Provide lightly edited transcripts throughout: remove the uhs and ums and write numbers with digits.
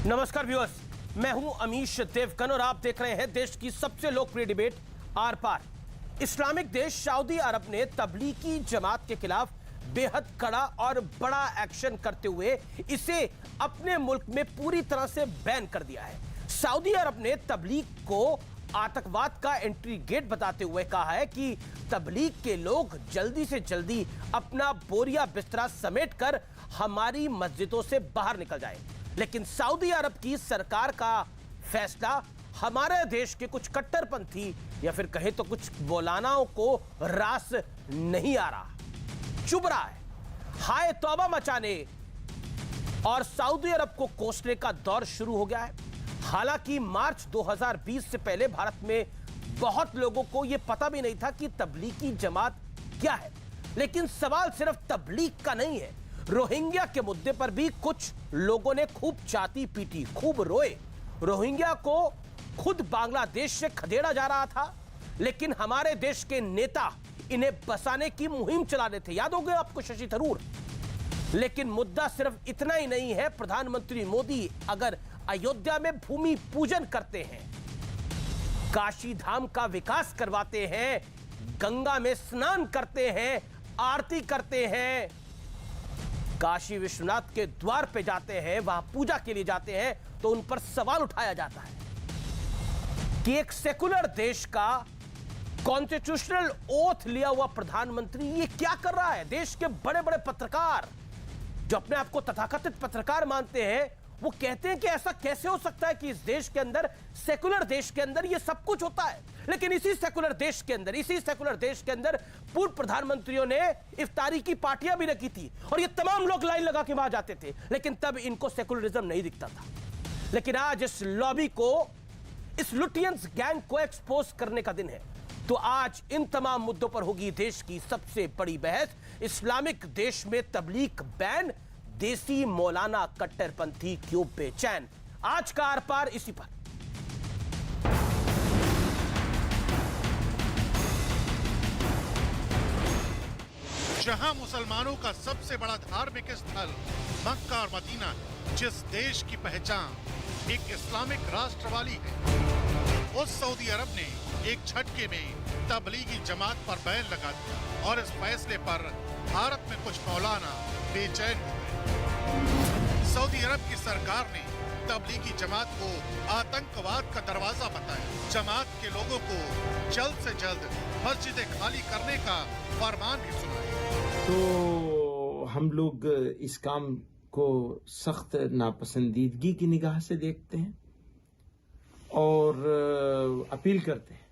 नमस्कार व्यूअर्स, मैं हूं अमीश देवगन और आप देख रहे हैं देश की सबसे लोकप्रिय डिबेट आर पार। इस्लामिक देश सऊदी अरब ने तबलीगी जमात के खिलाफ बेहद कड़ा और बड़ा एक्शन करते हुए इसे अपने मुल्क में पूरी तरह से बैन कर दिया है। सऊदी अरब ने तबलीग को आतंकवाद का एंट्री गेट बताते हुए कहा है कि तबलीग के लोग जल्दी से जल्दी अपना बोरिया बिस्तरा समेटकर हमारी मस्जिदों से बाहर निकल जाए। लेकिन सऊदी अरब की सरकार का फैसला हमारे देश के कुछ कट्टरपंथी या फिर कहे तो कुछ मौलानाओं को रास नहीं आ रहा, चुभ रहा है। हाय तौबा मचाने और सऊदी अरब को कोसने का दौर शुरू हो गया है। हालांकि मार्च 2020 से पहले भारत में बहुत लोगों को यह पता भी नहीं था कि तबलीगी जमात क्या है। लेकिन सवाल सिर्फ तबलीग का नहीं है, रोहिंग्या के मुद्दे पर भी कुछ लोगों ने खूब चाटी पीटी, खूब रोए। रोहिंग्या को खुद बांग्लादेश से खदेड़ा जा रहा था, लेकिन हमारे देश के नेता इन्हें बसाने की मुहिम चला रहे थे। याद होगा आपको शशि थरूर। लेकिन मुद्दा सिर्फ इतना ही नहीं है। प्रधानमंत्री मोदी अगर अयोध्या में भूमि पूजन करते हैं, काशी धाम का विकास करवाते हैं, गंगा में स्नान करते हैं, आरती करते हैं, काशी विश्वनाथ के द्वार पे जाते हैं, वहां पूजा के लिए जाते हैं, तो उन पर सवाल उठाया जाता है कि एक सेकुलर देश का कॉन्स्टिट्यूशनल ओथ लिया हुआ प्रधानमंत्री ये क्या कर रहा है। देश के बड़े बड़े पत्रकार जो अपने आप को तथाकथित पत्रकार मानते हैं, वो कहते हैं कि ऐसा कैसे हो सकता है कि इस देश के अंदर, सेकुलर देश के अंदर ये सब कुछ होता है। लेकिन इसी सेकुलर देश के अंदर पूर्व प्रधानमंत्रियों ने इफ्तारी की पार्टियां भी रखी थी और ये तमाम लोग लाइन लगा के वहां जाते थे, लेकिन तब इनको सेकुलरिज्म नहीं दिखता था। लेकिन आज इस लॉबी को, इस लुटियंस गैंग को एक्सपोज करने का दिन है। तो आज इन तमाम मुद्दों पर होगी देश की सबसे बड़ी बहस। इस्लामिक देश में तबलीग बैन, देसी मौलाना कट्टरपंथी क्यों बेचैन। आज का आर पार इसी पर। जहां मुसलमानों का सबसे बड़ा धार्मिक स्थल मक्का और मदीना है, जिस देश की पहचान एक इस्लामिक राष्ट्र वाली है, उस सऊदी अरब ने एक झटके में तबलीगी जमात पर बैन लगा दिया और इस फैसले पर भारत में कुछ मौलाना बेचैन हो गए। सऊदी अरब की सरकार ने तबलीगी जमात को आतंकवाद का दरवाजा बताया। जमात के लोगों को जल्द से जल्द मस्जिदें खाली करने का फरमान भी सुनाया। तो हम लोग इस काम को सख्त नापसंदीदगी की निगाह से देखते हैं और अपील करते हैं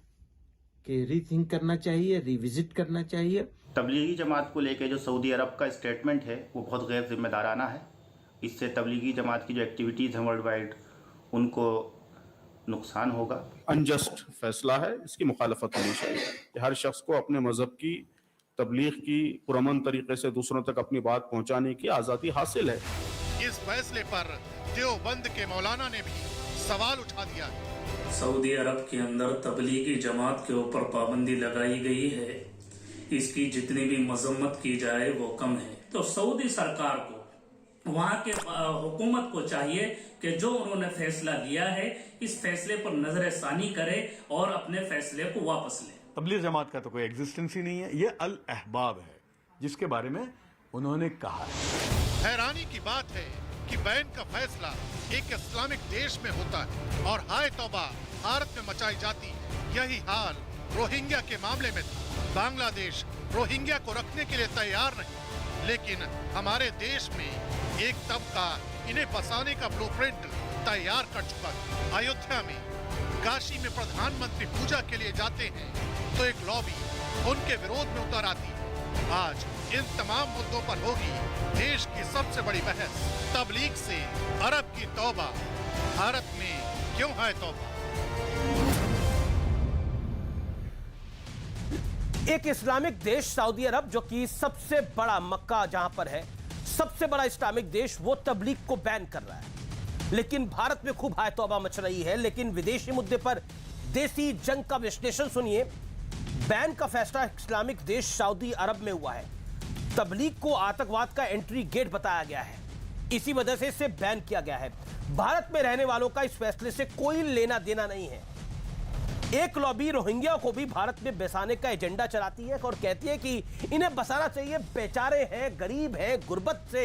कि रीथिंक करना चाहिए, रिविजिट करना चाहिए। तबलीगी जमात को लेकर जो सऊदी अरब का स्टेटमेंट है वो बहुत गैर जिम्मेदाराना है। इससे तबलीगी जमात की जो एक्टिविटीज़ हैं वर्ल्ड वाइड, उनको नुकसान होगा। अनजस्ट फैसला है, इसकी मुखालफत होनी चाहिए। हर शख्स को अपने मजहब की तबलीग की पुरअमन तरीके से दूसरों तक अपनी बात पहुंचाने की आज़ादी हासिल है। इस फैसले पर देवबंद के मौलाना ने भी सवाल उठा दिया है। सऊदी अरब के अंदर तबलीगी जमात के ऊपर पाबंदी लगाई गई है, इसकी जितनी भी मजम्मत की जाए वो कम है। तो सऊदी सरकार को, वहाँ के हुकूमत को चाहिए कि जो उन्होंने फैसला लिया है, इस फैसले पर नजरसानी करे और अपने फैसले को वापस ले। तबलीग जमात का तो कोई एग्जिस्टेंस ही नहीं है, ये अल अहबाब है जिसके बारे में उन्होंने कहा है। हैरानी की बात है कि बैन का फैसला एक इस्लामिक देश में होता है और हाय तौबा भारत में मचाई जाती। यही हाल रोहिंग्या के मामले में था। बांग्लादेश रोहिंग्या को रखने के लिए तैयार नहीं, लेकिन हमारे देश में एक तबका इन्हें बसाने का ब्लूप्रिंट तैयार कर चुका था। अयोध्या में, काशी में प्रधानमंत्री पूजा के लिए जाते हैं तो एक लॉबी उनके विरोध में उतर आती। आज इन तमाम मुद्दों पर होगी देश की सबसे बड़ी बहस। तबलीग से अरब की तौबा, भारत में क्यों है तौबा। एक इस्लामिक देश सऊदी अरब, जो कि सबसे बड़ा मक्का जहां पर है, सबसे बड़ा इस्लामिक देश, वो तबलीग को बैन कर रहा है। लेकिन भारत में खूब हाय तौबा मच रही है। लेकिन विदेशी मुद्दे पर देसी जंग का विश्लेषण सुनिए। बैन का फैसला इस्लामिक देश सऊदी अरब में हुआ है। तबलीग को आतंकवाद का एंट्री गेट बताया गया है। इसी वजह से इसे बैन किया गया है। भारत में रहने वालों का इस फैसले से कोई लेना देना नहीं है। एक लॉबी रोहिंग्या को भी भारत में बसाने का एजेंडा चलाती है और कहती है कि इन्हें बसाना चाहिए, बेचारे हैं, गरीब हैं, गुर्बत से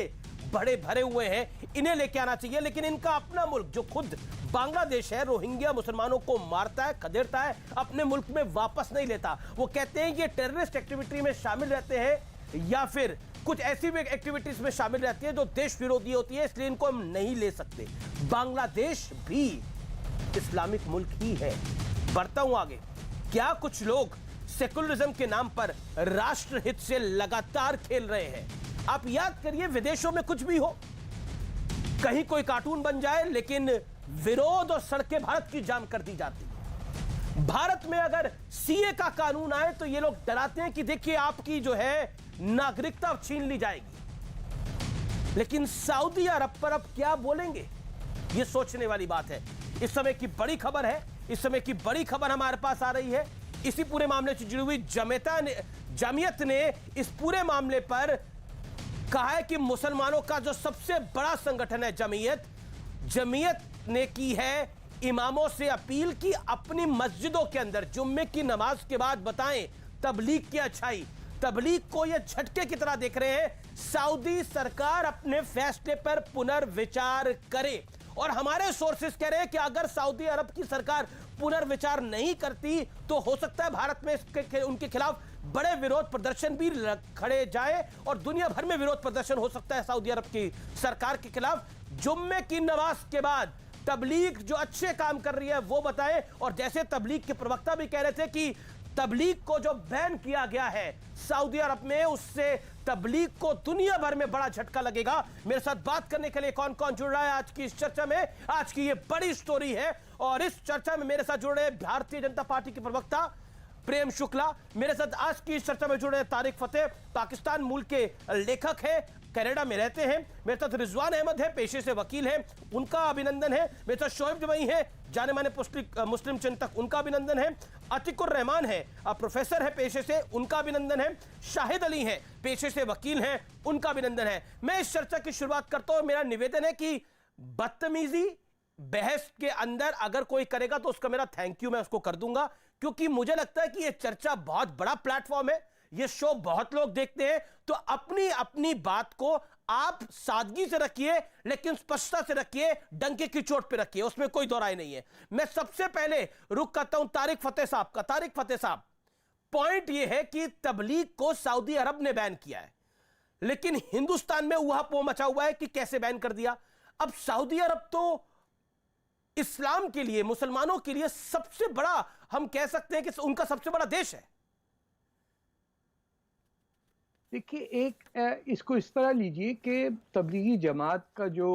बड़े भरे हुए हैं, इन्हें लेके आना चाहिए। लेकिन इनका अपना मुल्क जो खुद बांग्लादेश है, रोहिंग्या मुसलमानों को मारता है, खदेड़ता है, अपने मुल्क में वापस नहीं लेता। वो कहते हैं ये टेररिस्ट एक्टिविटी में शामिल रहते हैं या फिर कुछ ऐसी भी एक्टिविटीज में शामिल रहती है जो देश विरोधी होती है, इसलिए इनको हम नहीं ले सकते। बांग्लादेश भी इस्लामिक मुल्क ही है। बढ़ता हूं आगे। क्या कुछ लोग सेकुलरिज्म के नाम पर राष्ट्रहित से लगातार खेल रहे हैं? आप याद करिए, विदेशों में कुछ भी हो, कहीं कोई कार्टून बन जाए, लेकिन विरोध और सड़कें भारत की जाम कर दी जाती है। भारत में अगर सीए का कानून आए तो ये लोग डराते हैं कि देखिए आपकी जो है नागरिकता छीन ली जाएगी। लेकिन सऊदी अरब पर अब क्या बोलेंगे, ये सोचने वाली बात है। इस समय की बड़ी खबर है, इस समय की बड़ी खबर हमारे पास आ रही है। इसी पूरे मामले से जुड़ी हुई जमीयत ने इस पूरे मामले पर कहा है कि मुसलमानों का जो सबसे बड़ा संगठन है जमीयत ने की है इमामों से अपील की अपनी मस्जिदों के अंदर जुम्मे की नमाज के बाद बताएं तबलीग की अच्छाई। तबलीग को यह झटके की तरह देख रहे हैं। सऊदी सरकार अपने फैसले पर पुनर्विचार करे। और हमारे सोर्सेस कह रहे हैं कि अगर सऊदी अरब की सरकार पुनर्विचार नहीं करती तो हो सकता है भारत में उनके खिलाफ बड़े विरोध प्रदर्शन भी खड़े जाए और दुनिया भर में विरोध प्रदर्शन हो सकता है सऊदी अरब की सरकार के खिलाफ। जुम्मे की नमाज के बाद तबलीग जो अच्छे काम कर रही है वो बताएं। और जैसे तबलीग के प्रवक्ता भी कह रहे थे कि तबलीग को जो बैन किया गया है सऊदी अरब में, उससे तबलीग को दुनिया भर में बड़ा झटका लगेगा। मेरे साथ बात करने के लिए कौन कौन जुड़ रहा है आज की इस चर्चा में? आज की ये बड़ी स्टोरी है और इस चर्चा में मेरे साथ जुड़ रहे हैं भारतीय जनता पार्टी के प्रवक्ता प्रेम शुक्ला, मेरे साथ आज की इस चर्चा में जुड़े हैं तारिक फतेह, पाकिस्तान मूल के लेखक हैं, कनाडा में रहते हैं, मेरे साथ रिजवान अहमद है, पेशे से वकील हैं, उनका अभिनंदन है, मेरे साथ शोएब जमई है, जाने माने मुस्लिम चिंतक, उनका अभिनंदन है, अतिकुर रहमान है, प्रोफेसर है पेशे से, उनका अभिनंदन है, शाहिद अली हैं, पेशे से वकील हैं, उनका अभिनंदन है। मैं इस चर्चा की शुरुआत करता हूं। मेरा निवेदन है कि बदतमीजी बहस के अंदर अगर कोई करेगा तो उसका मेरा थैंक यू मैं उसको कर दूंगा, क्योंकि मुझे लगता है कि यह चर्चा बहुत बड़ा प्लेटफॉर्म है, ये शो बहुत लोग देखते हैं, तो अपनी अपनी बात को आप सादगी से रखिए लेकिन स्पष्टता से रखिए, डंके की चोट पे रखिए, उसमें कोई दो राय नहीं है। मैं सबसे पहले रुक करता हूं तारिक फतेह साहब का। तारिक फतेह साहब, पॉइंट यह है कि तबलीग को सऊदी अरब ने बैन किया है, लेकिन हिंदुस्तान में उहापोह मचा हुआ है कि कैसे बैन कर दिया। अब सऊदी अरब तो इस्लाम के लिए, मुसलमानों के लिए सबसे बड़ा, हम कह सकते हैं कि उनका सबसे बड़ा देश है। देखिए, एक इसको इस तरह लीजिए कि तबलीगी जमात का जो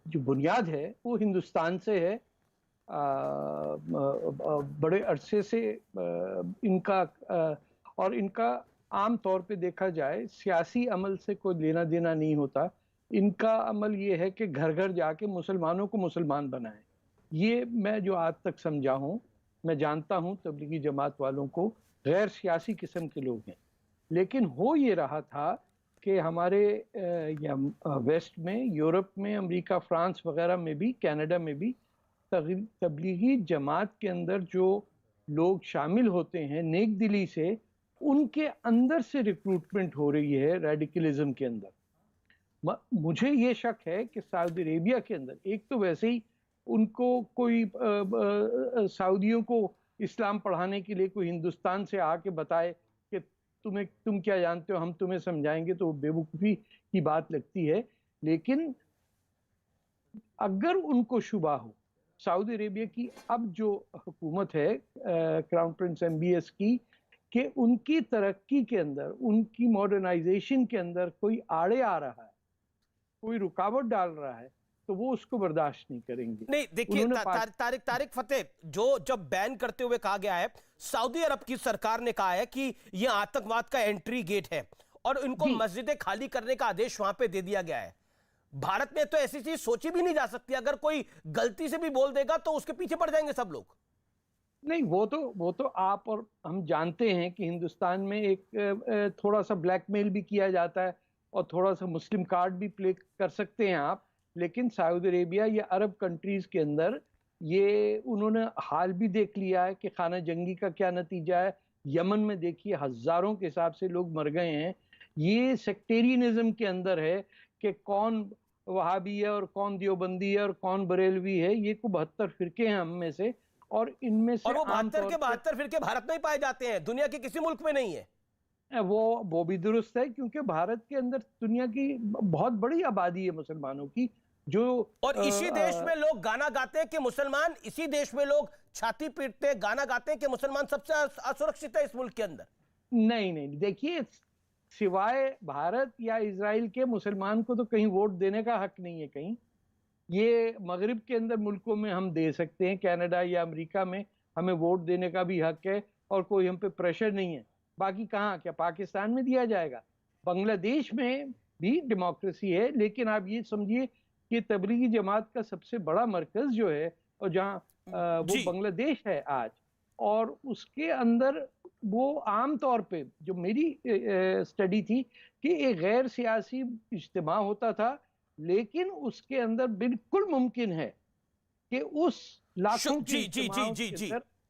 बुनियाद है वो हिंदुस्तान से है। बड़े अरसे से इनका और इनका आम तौर पे देखा जाए सियासी अमल से कोई लेना देना नहीं होता। इनका अमल ये है कि घर घर जाके मुसलमानों को मुसलमान बनाएं। ये मैं जो आज तक समझा हूँ, मैं जानता हूँ तबलीगी जमात वालों को गैर सियासी किस्म के लोग हैं, लेकिन हो ये रहा था कि हमारे वेस्ट में, यूरोप में, अमेरिका, फ्रांस वगैरह में भी, कनाडा में भी तबलीगी जमात के अंदर जो लोग शामिल होते हैं नेक दिली से, उनके अंदर से रिक्रूटमेंट हो रही है रेडिकलिज्म के अंदर। मुझे ये शक है कि सऊदी अरेबिया के अंदर एक तो वैसे ही उनको कोई सऊदियों को इस्लाम पढ़ाने के लिए कोई हिंदुस्तान से आके बताए कि तुम क्या जानते हो, हम तुम्हें समझाएंगे, तो बेवकूफ़ी की बात लगती है। लेकिन अगर उनको शुबा हो सऊदी अरेबिया की अब जो हुकूमत है क्राउन प्रिंस MBS की, कि उनकी तरक्की के अंदर, उनकी मॉडर्नाइजेशन के अंदर कोई आड़े आ रहा है, कोई रुकावट डाल रहा है, तो वो उसको बर्दाश्त नहीं करेंगे। नहीं, देखिए तारिक फतेह, जो जब बैन करते हुए कहा गया है, सऊदी अरब की सरकार ने कहा है कि ये आतंकवाद का एंट्री गेट है और इनको मस्जिदें खाली करने का आदेश वहां पे दे दिया गया है। भारत में तो ऐसी चीज सोची भी नहीं जा सकती, अगर कोई गलती से भी बोल देगा तो उसके पीछे पड़ जाएंगे सब लोग। नहीं, वो तो आप और हम जानते हैं कि हिंदुस्तान में एक थोड़ा सा ब्लैकमेल भी किया जाता है और थोड़ा सा मुस्लिम कार्ड भी प्ले कर सकते हैं आप, लेकिन सऊदी अरेबिया या अरब कंट्रीज के अंदर ये उन्होंने हाल भी देख लिया है कि खाना जंगी का क्या नतीजा है। यमन में देखिए हजारों के हिसाब से लोग मर गए हैं। ये सेक्टेरियनिज्म के अंदर है कि कौन वहाबी है और कौन देवबंदी है और कौन बरेलवी है। ये को 72 फिरके हैं हम में से, और इनमें से और वो 72 के 72 फिरके भारत में ही पाए जाते हैं, दुनिया के किसी मुल्क में नहीं है। वो भी दुरुस्त है, क्योंकि भारत के अंदर दुनिया की बहुत बड़ी आबादी है मुसलमानों की, जो और इसी देश में लोग गाना गाते हैं कि मुसलमान, इसी देश में लोग छाती पीटते हैं, गाना गाते हैं कि मुसलमान सबसे असुरक्षित है इस मुल्क के अंदर। नहीं, देखिए, सिवाय भारत या इजराइल के मुसलमान को तो कहीं वोट देने का हक नहीं है कहीं। ये मगरिब के अंदर मुल्कों में हम दे सकते हैं, कनाडा या अमेरिका में हमें वोट देने का भी हक है और कोई हम पे प्रेशर नहीं है। बाकी कहाँ, क्या पाकिस्तान में दिया जाएगा? बांग्लादेश में भी डेमोक्रेसी है, लेकिन आप ये समझिए कि तबलीगी जमात का सबसे बड़ा मरकज जो है और जहाँ वो बांग्लादेश है आज, और उसके अंदर वो आम तौर पे जो मेरी स्टडी थी कि एक गैर सियासी इज्तिमा होता था, लेकिन उसके अंदर बिल्कुल मुमकिन है कि उस लाखों की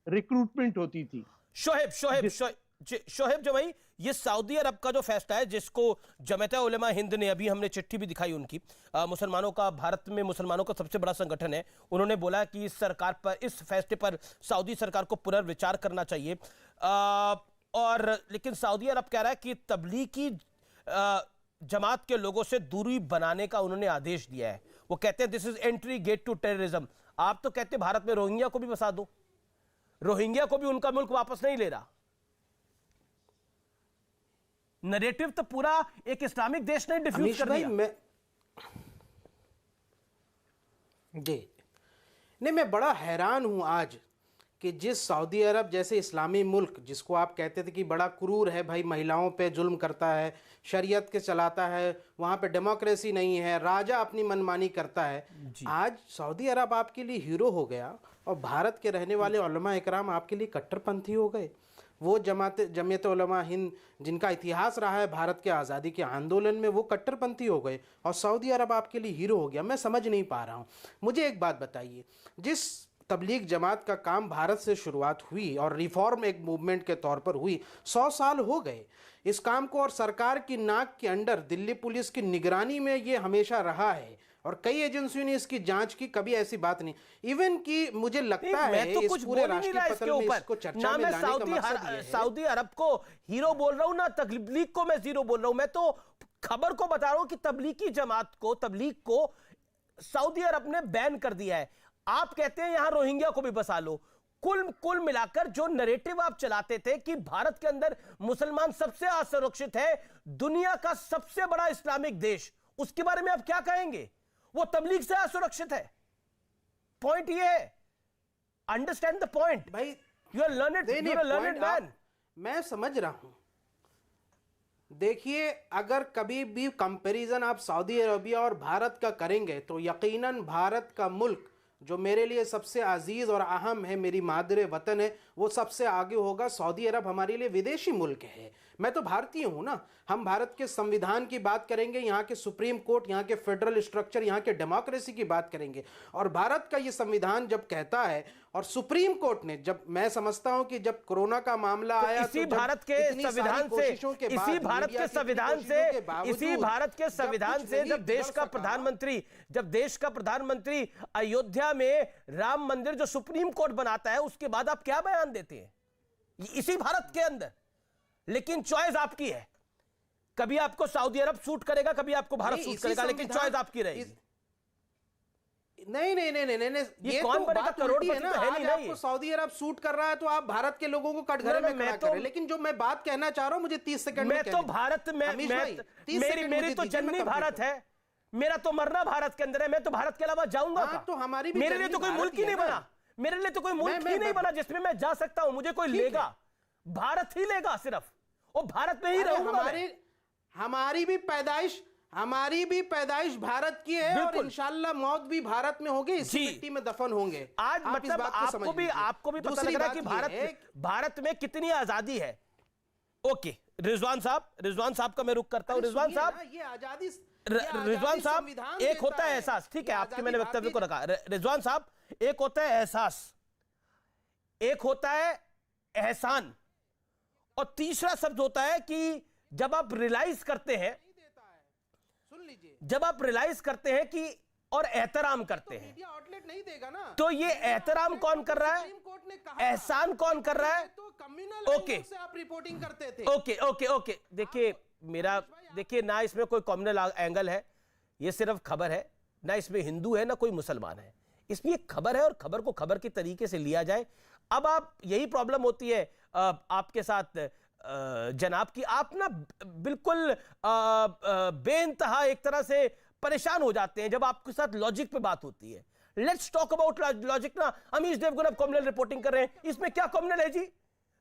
रिक्रूटमेंट होती थी। शोहेब जवाई, ये सऊदी अरब का जो फैसला है, जिसको जमात उलमा हिंद ने, अभी हमने चिट्ठी भी दिखाई उनकी, मुसलमानों का, भारत में मुसलमानों का सबसे बड़ा संगठन है, उन्होंने बोला कि इस सरकार पर, इस फैसले पर सऊदी सरकार को पुनर्विचार करना चाहिए। और लेकिन सऊदी अरब कह रहा है कि तबलीगी जमात के लोगों से दूरी बनाने का उन्होंने आदेश दिया है। वो कहते हैं this is entry gate to terrorism. आप तो कहते हैं भारत में रोहिंग्या को भी बसा दो, रोहिंग्या को भी उनका मुल्क वापस नहीं ले रहा। नरेटिव तो पूरा एक इस्लामिक देश ने डिफ्यूज कर दिया। मैं बड़ा हैरान हूं आज कि जिस सऊदी अरब जैसे इस्लामी मुल्क, जिसको आप कहते थे कि बड़ा क्रूर है भाई, महिलाओं पे जुल्म करता है, शरीयत के चलाता है, वहाँ पे डेमोक्रेसी नहीं है, राजा अपनी मनमानी करता है, आज सऊदी अरब आपके लिए हीरो हो गया और भारत के रहने वाले उलमा इकराम आपके लिए कट्टरपंथी हो गए। वो जमीयत उलमा हिंद जिनका इतिहास रहा है भारत के आज़ादी के आंदोलन में, वो कट्टरपंथी हो गए और सऊदी अरब आपके लिए हीरो हो गया। मैं समझ नहीं पा रहा हूँ। मुझे एक बात बताइए, जिस तबलीग जमात का काम भारत से शुरुआत हुई और रिफॉर्म एक मूवमेंट के तौर पर हुई, 100 साल हो गए इस काम को, और सरकार की नाक के अंडर दिल्ली पुलिस की निगरानी में ये हमेशा रहा है और कई एजेंसियों ने इसकी जांच की, कभी ऐसी बात नहीं। इवन कि मुझे लगता है तो इस पूरे राष्ट्रीय पटल में इसको चर्चा में लाने का मकसद ये है। सऊदी अरब को हीरो बोल रहा हूं ना, तबलीग को मैं जीरो बोल रहा हूं। मैं तो खबर को बता रहा हूं कि तबलीगी जमात को, तबलीग को सऊदी अरब ने बैन कर दिया है। आप कहते हैं यहां रोहिंग्या को भी बसा लो। कुल मिलाकर जो नैरेटिव आप चलाते थे कि भारत के अंदर मुसलमान सबसे असुरक्षित है, दुनिया का सबसे बड़ा इस्लामिक देश, उसके बारे में आप क्या कहेंगे? वो तबलीग से असुरक्षित है। पॉइंट ये है, अंडरस्टैंड द पॉइंट भाई। You are learned man. मैं समझ रहा हूं। देखिए, अगर कभी भी कंपैरिजन आप सऊदी अरबिया और भारत का करेंगे तो यकीनन भारत का मुल्क, जो मेरे लिए सबसे अजीज और अहम है, मेरी मादरे वतन है, वो सबसे आगे होगा। सऊदी अरब हमारे लिए विदेशी मुल्क है। मैं तो भारतीय हूं ना। हम भारत के संविधान की बात करेंगे, यहाँ के सुप्रीम कोर्ट, यहाँ के फेडरल स्ट्रक्चर, यहाँ के डेमोक्रेसी की बात करेंगे। और भारत का ये संविधान जब कहता है, और सुप्रीम कोर्ट ने, जब मैं समझता हूं कि जब कोरोना का मामला आया, इसी भारत के संविधान से, इसी भारत के संविधान से, इसी भारत के संविधान से जब देश का प्रधानमंत्री अयोध्या में राम मंदिर जो सुप्रीम कोर्ट बनाता है, उसके बाद आप क्या बयान देते हैं? इसी भारत के अंदर। लेकिन चॉइस आपकी है। कभी आपको सऊदी अरब सूट करेगा, कभी आपको भारत सूट करेगा, लेकिन चॉइस आपकी रहेगी। नहीं, ये कौन तो बात उल्टी है ना। आज आपको सऊदी अरब सूट कर रहा है तो आप भारत के लोगों को कटघरे में खड़ा कर रहे हैं। लेकिन जो मैं बात कहना चाह रहा हूं, मुझे 30 सेकंड में, मैं तो भारत में, मेरी तो जन्मी भारत है, मेरा तो मरना भारत के अंदर है। मैं तो भारत के अलावा जाऊंगा तो हमारी मेरे लिए तो कोई मुल्क ही नहीं बना, मेरे लिए तो कोई मुल्क ही नहीं बना जिसमें मैं जा सकता हूं। मुझे कोई लेगा, भारत ही लेगा सिर्फ, और भारत में ही रहूंगा। हमारी भी पैदाइश भारत की है और इंशाल्लाह मौत भी भारत में होगी, इसी मिट्टी में दफन होंगे। आज मतलब आपको भी पता लग रहा है कि भारत में कितनी आजादी है। ओके, रिजवान साहब का मैं रुख करता हूं। रिजवान साहब, ये आजादी, रिजवान साहब, एक होता है एहसास, ठीक है, आपके मैंने वक्तव्य को रखा। रिजवान साहब, एक होता है एहसास, एक होता है एहसान, और तीसरा शब्द होता है कि जब आप रियलाइज करते हैं, सुन लीजिए, जब आप रियलाइज करते हैं कि और एहतराम करते हैं, मीडिया आउटलेट नहीं देगा ना। तो ये एहतराम कौन कर रहा है, सुप्रीम कोर्ट ने कहा, एहसान कौन कर रहा है? तो कम्युनल एंगल से आप रिपोर्टिंग करते थे। ओके, देखिए ना इसमें कोई कम्युनल एंगल है, ये सिर्फ खबर है, ना इसमें हिंदू है ना कोई मुसलमान है, इसमें एक खबर है और खबर को खबर के तरीके से लिया जाए। अब आप, यही प्रॉब्लम होती है आपके साथ जनाब की, आप ना बिल्कुल बेइंतहा एक तरह से परेशान हो जाते हैं जब आपके साथ लॉजिक पे बात होती है। लेट्स टॉक अबाउट लॉजिक ना। अमीश देवगन अब कम्युनल रिपोर्टिंग कर रहे हैं, इसमें क्या कम्युनल है जी?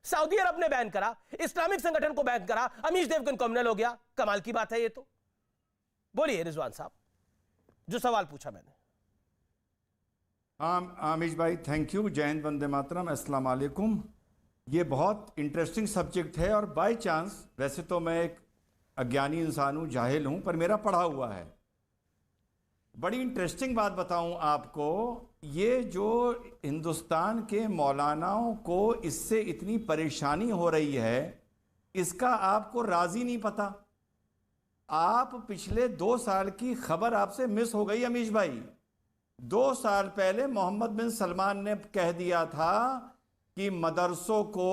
सऊदी अरब ने बैन करा, इस्लामिक संगठन को बैन करा, अमीश देवगन कम्युनल हो गया, कमाल की बात है ये तो। बोलिए रिजवान साहब, जो सवाल पूछा मैंने। हाँ आमिश भाई, थैंक यू। जय हिंद, वंदे मातरम, अस्सलाम वालेकुम। ये बहुत इंटरेस्टिंग सब्जेक्ट है और बाय चांस, वैसे तो मैं एक अज्ञानी इंसान हूँ, जाहिल हूँ, पर मेरा पढ़ा हुआ है। बड़ी इंटरेस्टिंग बात बताऊं आपको, ये जो हिंदुस्तान के मौलानाओं को इससे इतनी परेशानी हो रही है, इसका आपको राजी नहीं पता। आप पिछले 2 साल की खबर आपसे मिस हो गई अमीश भाई। 2 साल पहले मोहम्मद बिन सलमान ने कह दिया था कि मदरसों को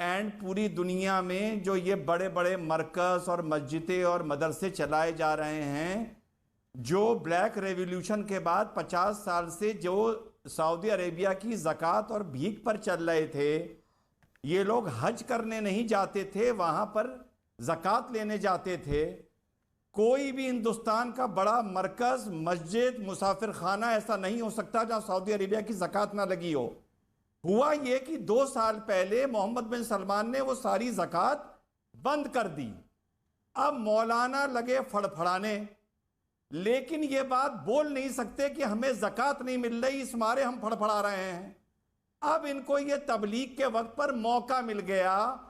एंड पूरी दुनिया में जो ये बड़े बड़े मरकज़ और मस्जिदें और मदरसे चलाए जा रहे हैं, जो ब्लैक रेवोल्यूशन के बाद 50 साल से जो सऊदी अरेबिया की ज़कात और भीख पर चल रहे थे, ये लोग हज करने नहीं जाते थे, वहाँ पर ज़कात लेने जाते थे। कोई भी हिंदुस्तान का बड़ा मरकज़, मस्जिद, मुसाफिर खाना ऐसा नहीं हो सकता जहाँ सऊदी अरेबिया की ज़कात ना लगी हो। हुआ ये कि 2 साल पहले मोहम्मद बिन सलमान ने वो सारी ज़कात बंद कर दी। अब मौलाना लगे फड़फड़ाने, लेकिन ये बात बोल नहीं सकते कि हमें ज़कात नहीं मिल रही, इस मारे हम फड़फड़ा रहे हैं। अब इनको ये तबलीग के वक्त पर मौका मिल गया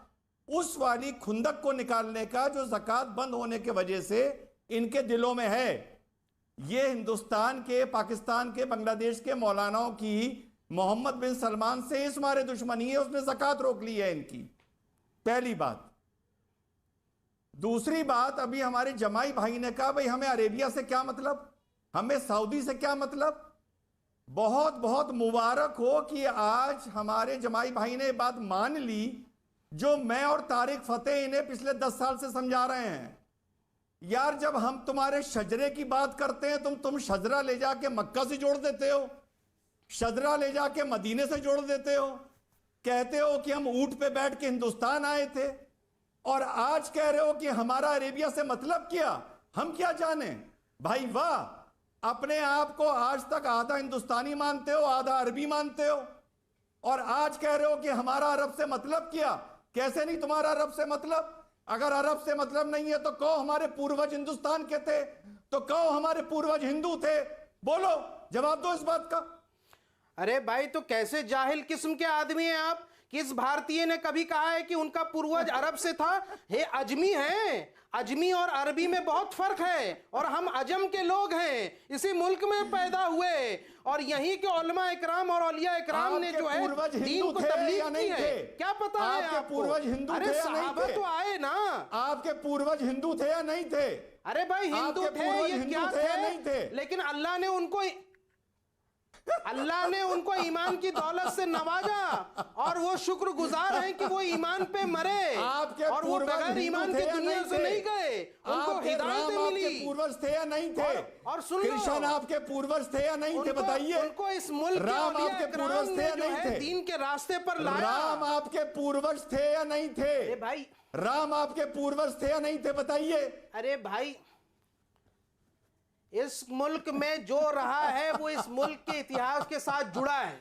उस वाली खुंदक को निकालने का जो ज़कात बंद होने के वजह से इनके दिलों में है। ये हिंदुस्तान के, पाकिस्तान के, बांग्लादेश के मौलानाओं की मोहम्मद बिन सलमान से इस मारे दुश्मनी है, उसने ज़कात रोक ली है इनकी। पहली बात। दूसरी बात, अभी हमारे जमाई भाई ने कहा भाई हमें अरेबिया से क्या मतलब, हमें सऊदी से क्या मतलब। बहुत बहुत मुबारक हो कि आज हमारे जमाई भाई ने बात मान ली जो मैं और तारिक फतेह इन्हें पिछले 10 साल से समझा रहे हैं। यार, जब हम तुम्हारे शजरे की बात करते हैं, तुम शजरा ले जाके मक्का से जोड़ देते हो, शजरा ले जाके मदीने से जोड़ देते हो, कहते हो कि हम ऊंट पे बैठ के हिंदुस्तान आए थे, और आज कह रहे हो कि हमारा अरेबिया से मतलब क्या। हम क्या जाने भाई, वाह। अपने आप को आज तक आधा हिंदुस्तानी मानते हो, आधा अरबी मानते हो, और आज कह रहे हो कि हमारा अरब से मतलब क्या। कैसे नहीं तुम्हारा अरब से मतलब? अगर अरब से मतलब नहीं है तो कहो हमारे पूर्वज हिंदुस्तान के थे, तो कहो हमारे पूर्वज हिंदू थे। बोलो, जवाब दो इस बात का। अरे भाई, तो कैसे जाहिल किस्म के आदमी हैं आप। किस भारतीय ने कभी कहा है कि उनका पूर्वज अरब से था? हे अजमी हैं। अजमी और अरबी में बहुत फर्क है, और हम अजम के लोग हैं, इसी मुल्क में पैदा हुए, और यहीं के उलमा इकराम और औलिया इकराम ने जो है दीन को तबलीग की है। क्या पता है आपको? पूर्वज हिंदू अरे सहाबा तो आए ना। आपके पूर्वज हिंदू थे या नहीं थे? अरे भाई, हिंदू थे, ये क्या थे? लेकिन अल्लाह ने उनको ईमान की दौलत से नवाजा, और वो शुक्रगुजार हैं कि वो ईमान पे मरे, और वो बगैर ईमान के दुनिया से नहीं गए, उनको हिदायत मिली। पूर्वज थे या नहीं थे? और सुन लो, कृष्ण आपके पूर्वज थे या नहीं थे? बताइए। उनको इस मुल्क राम आपके पूर्वज थे या नहीं थे? दीन के रास्ते पर लाया। राम आपके पूर्वज थे या नहीं थे? भाई, राम आपके पूर्वज थे या नहीं थे? बताइए। अरे भाई, इस मुल्क में जो रहा है वो इस मुल्क के इतिहास के साथ जुड़ा है,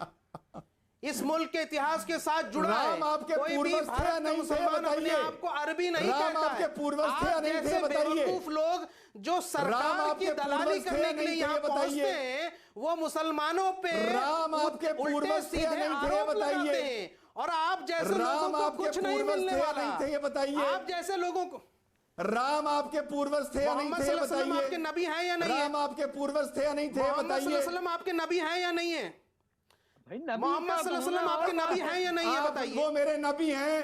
इस मुल्क के इतिहास के साथ जुड़ा है। राम आपके पूर्वज थे या नहीं थे? बताइए। आपको अरबी नहीं कहता है। राम आपके पूर्वज थे या नहीं थे? बताइए। बेवकूफ लोग जो सरकार की दलाली करने के लिए यहाँ पहुंचते हैं, वो मुसलमानों पे राम आपके पूर्वज थे या नहीं थे? बताइए। और आप जैसे लोगों को कुछ नहीं मिलने वाला। नहीं थे ये बताइए। आप जैसे लोगों को, राम आपके पूर्वज थे या नहीं थे बताइए। आपके नबी हैं या नहीं है? राम आपके पूर्वज थे या नहीं थे बताइए। आपके नबी हैं या नहीं है? मोहम्मद सल्लल्लाहु अलैहि वसल्लम आपके नबी हैं या नहीं है बताइए। वो मेरे नबी हैं,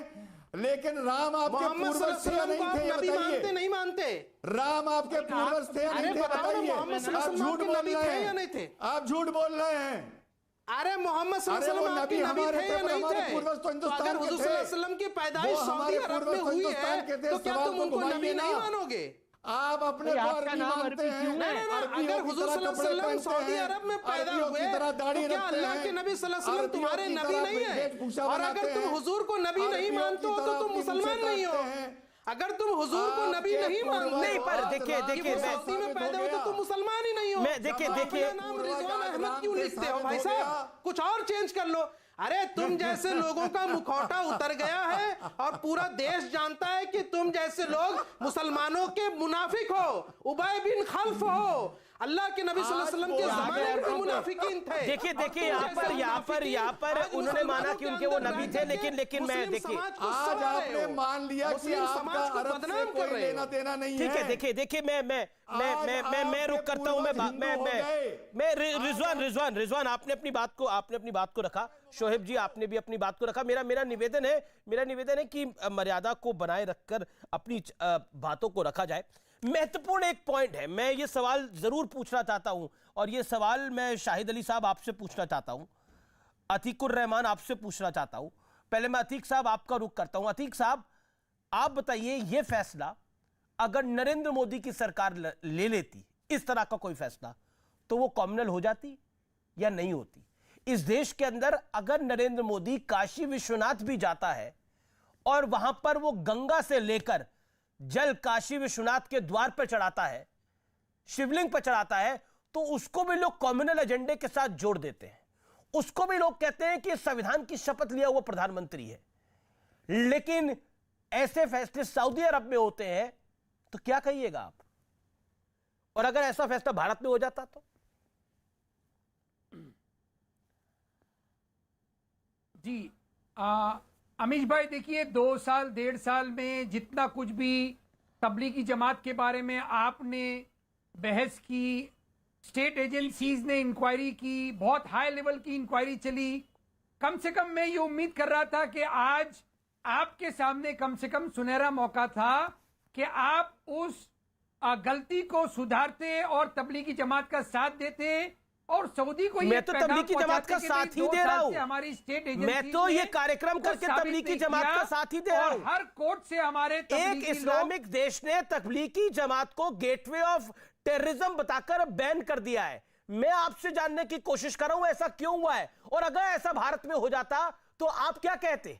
लेकिन राम आपके पूर्वज थे या नहीं थे बताइए। नहीं मानते? राम आपके पूर्वज थे या नहीं थे बताइए। आप झूठ बोल रहे हैं, आप झूठ बोल रहे हैं। अरे मोहम्मद सल्लल्लाहु अलैहि वसल्लम आपके नबी थे या नहीं थे? पूर्वज तो हिंदुस्तान अगर हुजूर सल्लल्लाहु अलैहि वसल्लम की पैदाइश सऊदी अरब में हुई है तो क्या तुम उनको नबी नहीं मानोगे? आप अपने को अरबी मानते हैं। अगर हुजूर सल्लल्लाहु अलैहि वसल्लम सऊदी अरब में पैदा हुए तो क्या अल्लाह के नबी सल्लल्लाहु अलैहि वसल्लम तुम्हारे नबी नहीं है? और अगर तुम हुजूर को नबी नहीं मानते हो तो तुम मुसलमान नहीं हो। अगर तुम हुजूर को नबी नहीं मानते, नहीं, पर देखिए सऊदी में पैदा हुए तो तुम मुसलमान ही नहीं हो। मैं देखिए नाम रिजवान अहमद क्यों लिखते हो भाई साहब? कुछ और चेंज कर लो। अरे तुम जैसे लोगों का मुखौटा उतर गया है और पूरा देश जानता है कि तुम जैसे लोग मुसलमानों के मुनाफिक हो, उबय बिन खल्फ हो। अल्लाह के नबी सल्लल्लाहु अलैहि वसल्लम के ज़माने में भी मुनाफिकीन थे। देखिए यहाँ पर उन्होंने माना कि उनके वो नबी थे, लेकिन मैं देखिए आज आपने मान लिया कि आपका अरब से कोई लेना देना नहीं है। ठीक है, देखिए मैं रुक करता हूं। मैं रिजवान आपने अपनी बात को रखा, शोहेब जी आपने भी अपनी बात को रखा। मेरा निवेदन है कि मर्यादा को बनाए रखकर अपनी बातों को रखा जाए। महत्वपूर्ण एक पॉइंट है, मैं ये सवाल जरूर पूछना चाहता हूं, और ये सवाल मैं शाहिद अली साहब आपसे पूछना चाहता हूं, अतीकुर रहमान आपसे पूछना चाहता हूं। पहले मैं अतीक साहब आपका रुख करता हूं। अतीक साहब, आप बताइए, ये फैसला अगर नरेंद्र मोदी की सरकार ले लेती, इस तरह का कोई फैसला, तो वो कॉम्युनल हो जाती या नहीं होती? इस देश के अंदर अगर नरेंद्र मोदी काशी विश्वनाथ भी जाता है और वहां पर वो गंगा से लेकर जल काशी विश्वनाथ के द्वार पर चढ़ाता है, शिवलिंग पर चढ़ाता है, तो उसको भी लोग कम्युनल एजेंडे के साथ जोड़ देते हैं। उसको भी लोग कहते हैं कि संविधान की शपथ लिया हुआ प्रधानमंत्री है। लेकिन ऐसे फैसले सऊदी अरब में होते हैं, तो क्या कहिएगा आप? और अगर ऐसा फैसला भारत में हो जाता तो? जी अमीश भाई, देखिए 2 साल 1.5 साल में जितना कुछ भी तबलीगी जमात के बारे में आपने बहस की, स्टेट एजेंसीज ने इंक्वायरी की, बहुत हाई लेवल की इंक्वायरी चली। कम से कम मैं ये उम्मीद कर रहा था कि आज आपके सामने कम से कम सुनहरा मौका था कि आप उस गलती को सुधारते और तबलीगी जमात का साथ देते। और सऊदी को मैं तो तबलीगी जमात का साथ ही दे रहा हूं। हमारी स्टेट एजेंसी, मैं तो ये कार्यक्रम करके तबलीगी जमात का साथ ही दे रहा हूं। हर कोर्ट से हमारे एक इस्लामिक देश ने तबलीगी जमात को गेटवे ऑफ टेररिज्म बताकर बैन कर दिया है। मैं आपसे जानने की कोशिश कर रहा हूं ऐसा क्यों हुआ है, और अगर ऐसा भारत में हो जाता तो आप क्या कहते?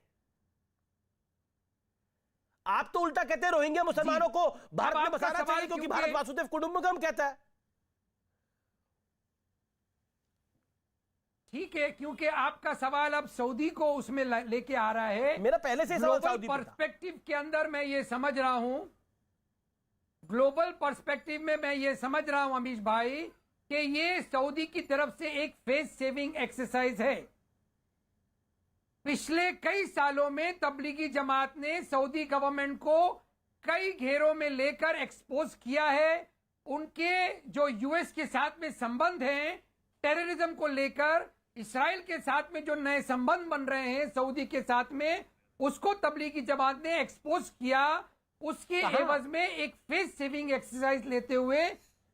आप तो उल्टा कहते हैं रोहिंग्या मुसलमानों को भारत में बसाना चाहिए क्योंकि भारत वासुदेव कुटुंबकम कहता है। ठीक है, क्योंकि आपका सवाल अब सऊदी को उसमें लेके आ रहा है। मेरा पहले से सवाल सऊदी पर्सपेक्टिव के अंदर मैं ये समझ रहा हूं, ग्लोबल पर्सपेक्टिव में मैं ये समझ रहा हूं अमीश भाई, कि ये सऊदी की तरफ से एक फेस सेविंग एक्सरसाइज है। पिछले कई सालों में तबलीगी जमात ने सऊदी गवर्नमेंट को कई घेरों में लेकर एक्सपोज किया है। उनके जो यूएस के साथ में संबंध हैं टेररिज्म को लेकर, इस्राइल के साथ में जो नए संबंध बन रहे हैं सऊदी के साथ में, उसको तबलीगी जमात ने एक्सपोज किया। उसके एवज में एक फेस सेविंग एक्सरसाइज लेते हुए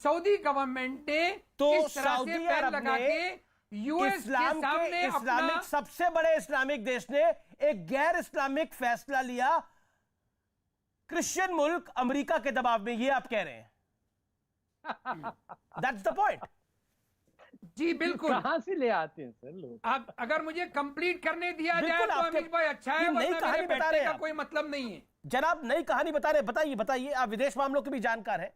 सऊदी गवर्नमेंट ने तो इस तरह से पैर लगा के यूएस के सामने इस्लामिक सबसे बड़े इस्लामिक देश ने एक गैर इस्लामिक फैसला लिया क्रिश्चियन मुल्क अमेरिका के दबाव में, ये आप कह रहे हैं? That's the point. जी बिल्कुल। कहां से ले आते हैं सर लोग? अब अगर मुझे कंप्लीट करने दिया जाए तो अमीश भाई अच्छा है, नई कहानी बता रहे हैं, कोई मतलब नहीं है। जनाब नई कहानी बता रहे, बताइए आप विदेश मामलों के भी जानकार हैं।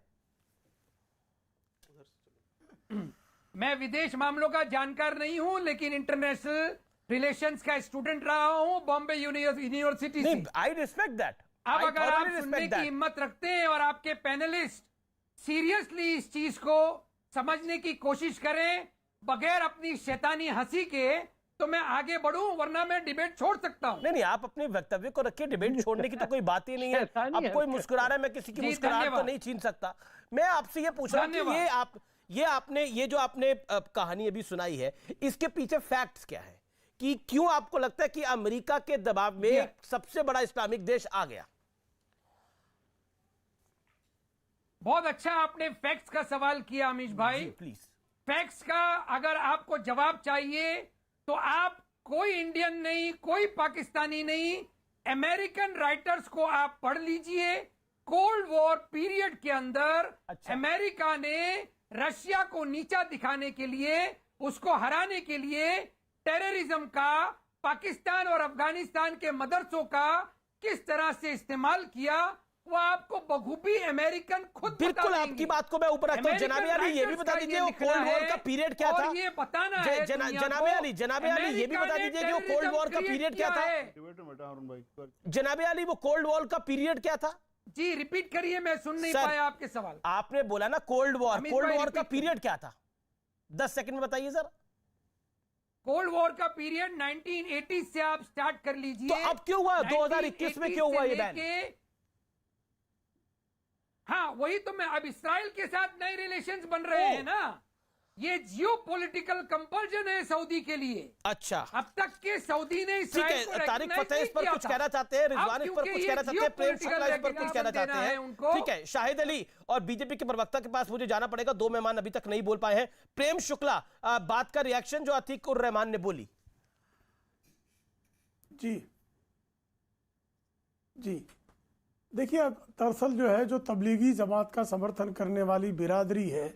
मैं विदेश मामलों का जानकार नहीं हूं, लेकिन इंटरनेशनल रिलेशंस का स्टूडेंट रहा हूं बॉम्बे यूनिवर्सिटी से। I respect that. अब अगर आप सुनने की हिम्मत रखते हैं और आपके पैनलिस्ट सीरियसली इस चीज को समझने की कोशिश करें बगैर अपनी शैतानी हंसी के, तो मैं आगे बढ़ूं, वरना मैं डिबेट छोड़ सकता हूं। नहीं, आप अपने वक्तव्य को रखिए, डिबेट छोड़ने की तो कोई बात ही नहीं है। अब कोई मुस्कुरा रहा है, मैं किसी की मुस्कुराहट तो नहीं छीन सकता। मैं आपसे ये पूछ रहा हूं कि ये जो आपने कहानी अभी सुनाई है, इसके पीछे फैक्ट्स क्या है कि क्यों आपको लगता है कि अमेरिका के दबाव में सबसे बड़ा इस्लामिक देश आ गया? बहुत अच्छा आपने फैक्ट्स का सवाल किया अमीश भाई। प्लीज, फैक्ट्स का अगर आपको जवाब चाहिए तो आप कोई इंडियन नहीं, कोई पाकिस्तानी नहीं, अमेरिकन राइटर्स को आप पढ़ लीजिए। कोल्ड वॉर पीरियड के अंदर अमेरिका ने रशिया को नीचा दिखाने के लिए, उसको हराने के लिए टेररिज्म का पाकिस्तान और अफगानिस्तान के मदरसों का किस तरह से इस्तेमाल किया, वो आपको बखूबी अमेरिकन खुद बिल्कुल आपकी बात को मैं ऊपर रखता हूं। जनाब अली, ये भी बता दीजिए वो कोल्ड वॉर का पीरियड क्या था? ये बताना है जनाब अली, ये भी बता दीजिए कि वो कोल्ड वॉर का पीरियड क्या था? जनाब अली, वो कोल्ड वॉर का पीरियड क्या था? जी रिपीट करिए, मैं सुन नहीं पाया आपके सवाल। आपने बोला ना कोल्ड वॉर का पीरियड क्या था? 10 सेकंड में बताइए सर। कोल्ड वॉर का पीरियड 1980 से आप स्टार्ट कर लीजिए। तो अब क्यों हुआ 2021 में, क्यों हुआ ये बैन? हाँ वही तो मैं, अब इसराइल के साथ नए रिलेशंस बन रहे हैं ना, ये जियोपॉलिटिकल कंपल्जन है सऊदी के लिए। अच्छा, अब तक के सऊदी ने इसराइल को तारिक फतेह इस पर कुछ कहना चाहते हैं, रिजवान इस पर कुछ कहना चाहते हैं, प्रेम शुक्ला इस पर कुछ कहना चाहते हैं। ठीक है, शाहिद अली और बीजेपी के प्रवक्ता के पास मुझे जाना पड़ेगा, 2 मेहमान अभी तक नहीं बोल पाए हैं। प्रेम शुक्ला, बात का रिएक्शन जो अतीक उर रहमान ने बोली। जी देखिए, दरअसल जो है, जो तबलीगी जमात का समर्थन करने वाली बिरादरी है,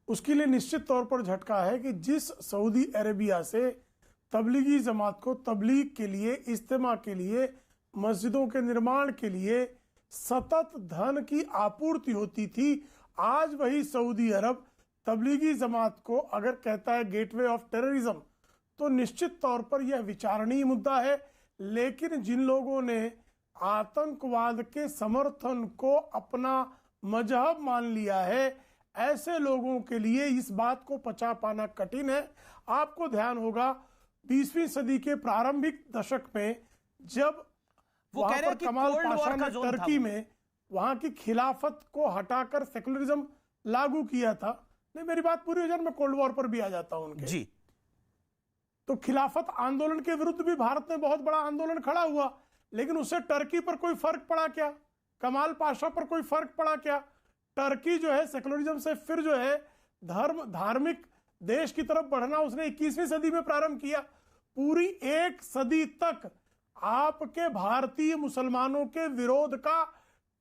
उसके लिए निश्चित तौर पर झटका है कि जिस सऊदी अरेबिया से तबलीगी जमात को तबलीग के लिए, इज्तिमा के लिए, मस्जिदों के निर्माण के लिए सतत धन की आपूर्ति होती थी, आज वही सऊदी अरब तबलीगी जमात को अगर कहता है गेटवे ऑफ टेररिज्म, तो निश्चित तौर पर यह विचारणीय मुद्दा है। लेकिन जिन लोगों ने आतंकवाद के समर्थन को अपना मजहब मान लिया है, ऐसे लोगों के लिए इस बात को पचा पाना कठिन है। आपको ध्यान होगा 20वीं सदी के प्रारंभिक दशक में जब वहां पर कमाल पाशा ने टर्की में वहां की खिलाफत को हटाकर सेकुलरिज्म लागू किया था। नहीं, मेरी बात पूरी हो जाए, मैं कोल्ड वॉर पर भी आ जाता हूं उनके जी। तो खिलाफत आंदोलन के विरुद्ध भी भारत में बहुत बड़ा आंदोलन खड़ा हुआ, लेकिन उससे टर्की पर कोई फर्क पड़ा क्या? कमाल पाशा पर कोई फर्क पड़ा क्या? टर्की जो है सेकुलरिज्म से फिर जो है धार्मिक देश की तरफ बढ़ना उसने 21वीं सदी में प्रारंभ किया। पूरी 1 सदी तक आपके भारतीय मुसलमानों के विरोध का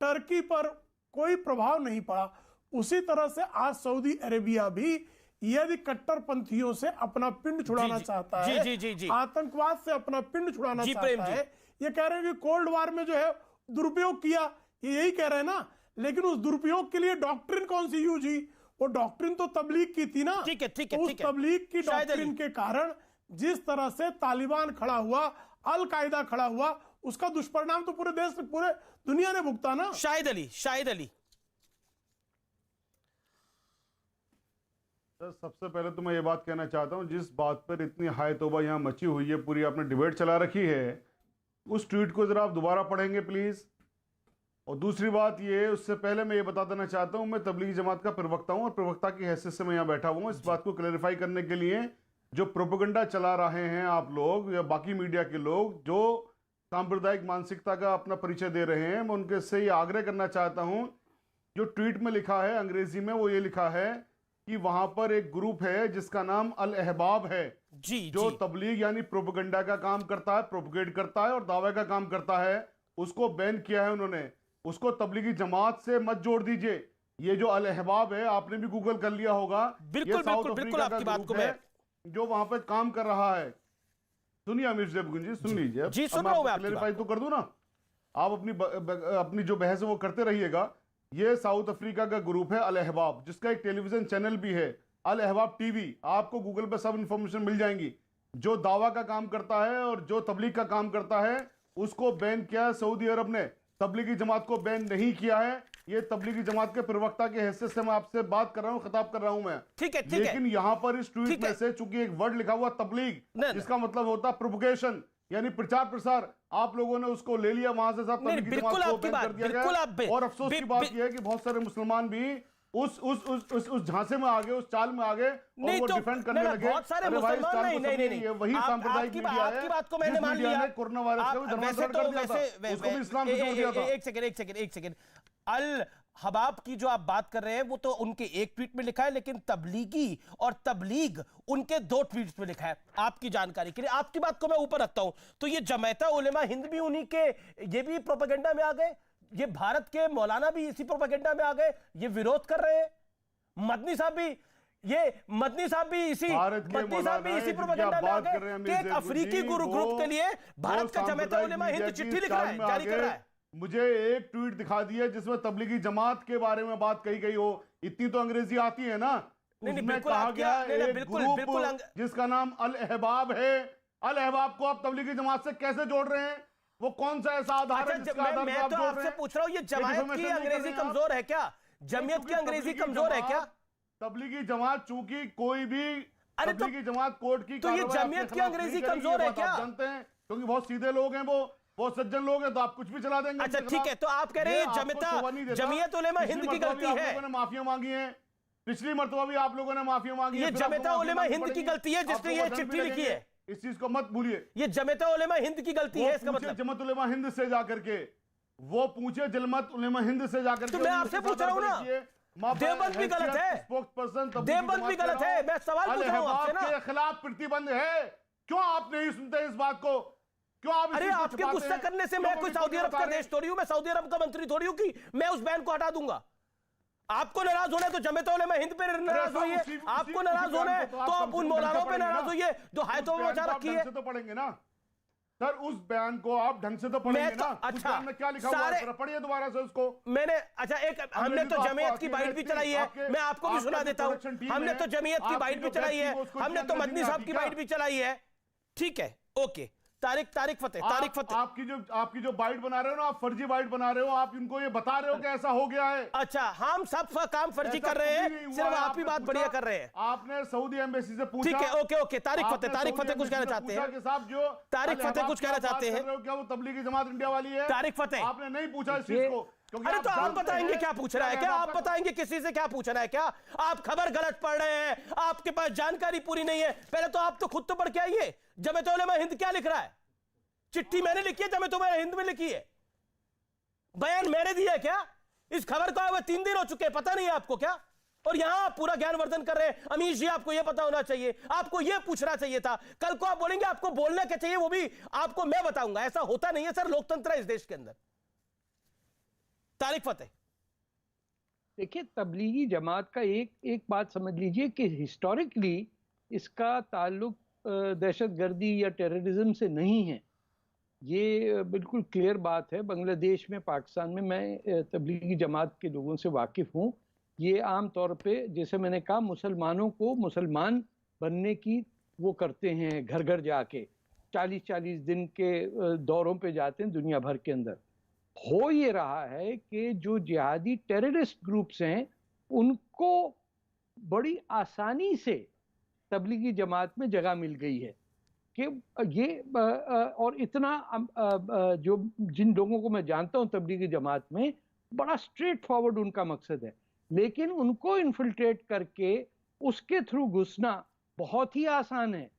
टर्की पर कोई प्रभाव नहीं पड़ा। उसी तरह से आज सऊदी अरेबिया भी यदि कट्टरपंथियों से अपना पिंड छुड़ाना चाहता है, आतंकवाद से अपना पिंड छुड़ाना चाहता है, ये कह रहे हैं कि कोल्ड वॉर में जो है दुरुपयोग किया, ये यही कह रहे हैं ना। लेकिन उस दुरुपयोग के लिए डॉक्ट्रिन कौन सी यूज हुई? वो डॉक्ट्रिन तो तबलीग की थी ना। ठीक है, ठीक है, उस तबलीग की डॉक्ट्रिन के कारण जिस तरह से तालिबान खड़ा हुआ, अल कायदा खड़ा हुआ, उसका दुष्परिणाम तो पूरे देश, पूरे दुनिया ने भुगता ना। शाहिद अली सर, सबसे पहले तो मैं ये बात कहना चाहता हूँ, जिस बात पर इतनी हाय तौबा यहाँ मची हुई है, पूरी आपने डिबेट चला रखी है, उस ट्वीट को जरा आप दोबारा पढ़ेंगे प्लीज। और दूसरी बात ये, उससे पहले मैं ये बता देना चाहता हूँ, मैं तबलीगी जमात का प्रवक्ता हूँ और प्रवक्ता की हैसियत से मैं यहाँ बैठा हुआ हूँ इस बात को क्लैरिफाई करने के लिए। जो प्रोपेगेंडा चला रहे हैं आप लोग या बाकी मीडिया के लोग, जो सांप्रदायिक मानसिकता का अपना परिचय दे रहे हैं, मैं उनके से ये आग्रह करना चाहता हूँ, जो ट्वीट में लिखा है अंग्रेजी में, वो ये लिखा है कि वहां पर एक ग्रुप है जिसका नाम अल अहबाब है, जो तबलीग यानी प्रोपेगेंडा का काम करता है, प्रोपेगेट करता है और दावे का काम करता है, उसको बैन किया है उन्होंने। उसको तबलीगी जमात से मत जोड़ दीजिए। ये जो अल अहबाब है, आपने भी गूगल कर लिया होगा, ये साउथ अफ्रीका का ग्रुप है जो वहां पर काम कर रहा है। सुनिए अमीर जेबगुन जी, सुन लीजिए, क्लैरिफाई तो कर दूं ना, आप अपनी जो बहस है वो करते रहिएगा। ये साउथ अफ्रीका का ग्रुप है अल अहबाब, जिसका एक टेलीविजन चैनल भी है, अल अहबाब टीवी। आपको गूगल पे सब इंफॉर्मेशन मिल जाएंगी। जो दावा का काम करता है और जो तबलीग का काम करता है, उसको बैन किया है सऊदी अरब ने, तबलीगी जमात को बैन नहीं किया है। ये तबलीगी जमात के प्रवक्ता के हैसियत से मैं आपसे बात कर रहा हूँ, खिताब कर रहा हूँ मैं। ठीक है, लेकिन यहाँ पर इस ट्वीट में से चूंकि एक वर्ड लिखा हुआ तबलीग, जिसका मतलब होता है प्रोपगेशन, यानी प्रचार प्रसार, आप लोगों ने उसको ले लिया वहां से, साहब तबलीगी जमात को बैन कर दिया गया। और अफसोस की बात यह है कि बहुत सारे मुसलमान भी उस झांसे में आ गए, उस चाल में आ गए और वो डिफेंड करने लगे। बहुत सारे मुसलमान नहीं, वही सांप्रदायिक मीडिया है, आपकी बात को मैंने मान लिया। कोरोना वायरस का भी धर्मांतरण कर दिया था, उसको भी इस्लाम से जोड़ दिया था। एक सेकंड, अल हबाब की जो आप बात कर रहे हैं वो तो उनके एक ट्वीट में लिखा है, लेकिन तबलीगी और तबलीग उनके 2 ट्वीट्स में लिखा है। आपकी जानकारी के लिए, आपकी बात को मैं ऊपर रखता हूं, तो ये जमात उलेमा हिंद भी उन्हीं के, ये भी प्रोपेगेंडा में आ गए, ये भारत के मौलाना भी इसी प्रोपेगेंडा में आ गए, ये विरोध कर रहे हैं। मदनी साहब भी इसी प्रोपेगेंडा में आ गए कि एक अफ्रीकी ग्रुप के लिए भारत का जमात उलेमा हिंद चिट्ठी लिख रहा है, जारी कर रहा है। मुझे एक ट्वीट दिखा दिया जिसमें तबलीगी जमात के बारे में बात कही गई हो। इतनी तो अंग्रेजी आती है ना। उसमें कहा गया एक ग्रुप जिसका नाम अल अहबाब है, अल अहबाब को आप तबलीगी जमात से कैसे जोड़ रहे हैं? वो कौन सा ऐसा आधार है जिसका आधार पर आप जोड़ रहे हैं? आपसे पूछ रहा हूं, ये जमात की अंग्रेजी कमजोर है क्या? जमीयत की अंग्रेजी कमजोर है क्या? तबलीगी जमात चूंकि कोई भी तबलीगी जमात कोर्ट की, तो ये जमीयत की अंग्रेजी कमजोर है क्या? जानते हैं, क्योंकि बहुत सीधे लोग हैं, वो सज्जन लोग हैं, तो आप कुछ भी चला देंगे। अच्छा ठीक है, तो आप कह रहे हैं जमीयत उलेमा हिंद की गलती है। आप लोगों ने माफिया मांगी है, पिछली मरतबा भी आप लोगों ने माफिया मांगी है। ये जमीयत उलेमा हिंद की गलती है जिसने ये चिट्ठी लिखी है। इस चीज को मत भूलिए, ये जमीयत उलेमा हिंद की गलती है, इसका मतलब जमात उलेमा हिंद से जाकर के वो पूछे, जमात उलेमा हिंद से जाकर के। तो मैं आपसे पूछ रहा हूं ना, देवबंद भी गलत है, देवबंद भी गलत है। मैं सवाल पूछ रहा हूं आपसे ना, के खिलाफ प्रतिबंध है, क्यों आप नहीं सुनते इस बात को? क्यों आप? अरे आपके गुस्सा करने से मैं कोई सऊदी अरब का देश थोड़ी हूं, मैं सऊदी अरब का मंत्री थोड़ी हूं कि मैं उस बैन को हटा दूंगा। आपको नाराज होना है तो जमात उलेमा हिंद पे नाराज होइए, आपको नाराज होना है तो आप उन मौलानों पे नाराज होइए जो हायतों में मचा रखी है। तो पढ़ेंगे ना सर, उस बयान को आप ढंग से तो पढ़ेंगे ना। अच्छा में क्या लिखा हुआ है पढ़िए दोबारा से उसको। मैंने अच्छा एक हमने तो जमीयत की बाइट भी चलाई है, मैं आपको भी सुना देता हूं। हमने तो जमीयत की बाइट भी चलाई है, हमने तो मदनी साहब की बाइट भी चलाई है। ठीक है, ओके। तारिक फतेह आपकी जो बाइट बना रहे हो ना, आप फर्जी बाइट बना रहे हो। आप इनको ये बता रहे हो कि ऐसा हो गया है। अच्छा, हम सब काम फर्जी कर रहे हैं, सिर्फ आप ही बात बढ़िया कर रहे हैं। आपने सऊदी एम्बेसी से पूछा। ठीक है, ओके। तारिक फतेह कुछ कहना चाहते हैं? तारिक फतेह कुछ कहना चाहते हैं? क्या वो तबलीगी जमात इंडिया वाली है? तारिक फतेह, आपने नहीं पूछा इस चीज को। अरे तो आप बताएंगे क्या पूछ रहा है क्या? आप बताएंगे किसी से क्या पूछ रहा है क्या? आप खबर गलत पढ़ रहे हैं, आपके पास जानकारी पूरी नहीं है। पहले तो आप तो खुद तो पढ़ के आइए, जमात उलेमा हिंद क्या लिख रहा है। चिट्ठी मैंने लिखी है, जमात उलेमा हिंद में लिखी है, बयान मैंने दिया है क्या? इस खबर को आए 3 दिन हो चुके हैं, पता नहीं है आपको क्या? और यहां आप पूरा ज्ञानवर्धन कर रहे हैं। अमीश जी, आपको यह पता होना चाहिए, आपको यह पूछना चाहिए था। कल को आप बोलेंगे आपको बोलना क्या चाहिए, वो भी आपको मैं बताऊंगा। ऐसा होता नहीं है सर, लोकतंत्र है इस देश के अंदर। तारिक फतेह, देखिए, तबलीगी जमात का एक बात समझ लीजिए कि हिस्टोरिकली इसका ताल्लुक दहशतगर्दी या टेररिज्म से नहीं है। ये बिल्कुल क्लियर बात है। बांग्लादेश में, पाकिस्तान में मैं तबलीगी जमात के लोगों से वाकिफ़ हूँ। ये आम तौर पे, जैसे मैंने कहा, मुसलमानों को मुसलमान बनने की वो करते हैं, घर घर जाके 40-40 दिन के दौरों पे जाते हैं दुनिया भर के अंदर। हो ये रहा है कि जो जिहादी टेररिस्ट ग्रुप्स हैं उनको बड़ी आसानी से तबलीगी जमात में जगह मिल गई है कि ये और इतना जो जिन लोगों को मैं जानता हूं तबलीगी जमात में, बड़ा स्ट्रेट फॉरवर्ड उनका मकसद है, लेकिन उनको इन्फिल्ट्रेट करके उसके थ्रू घुसना बहुत ही आसान है।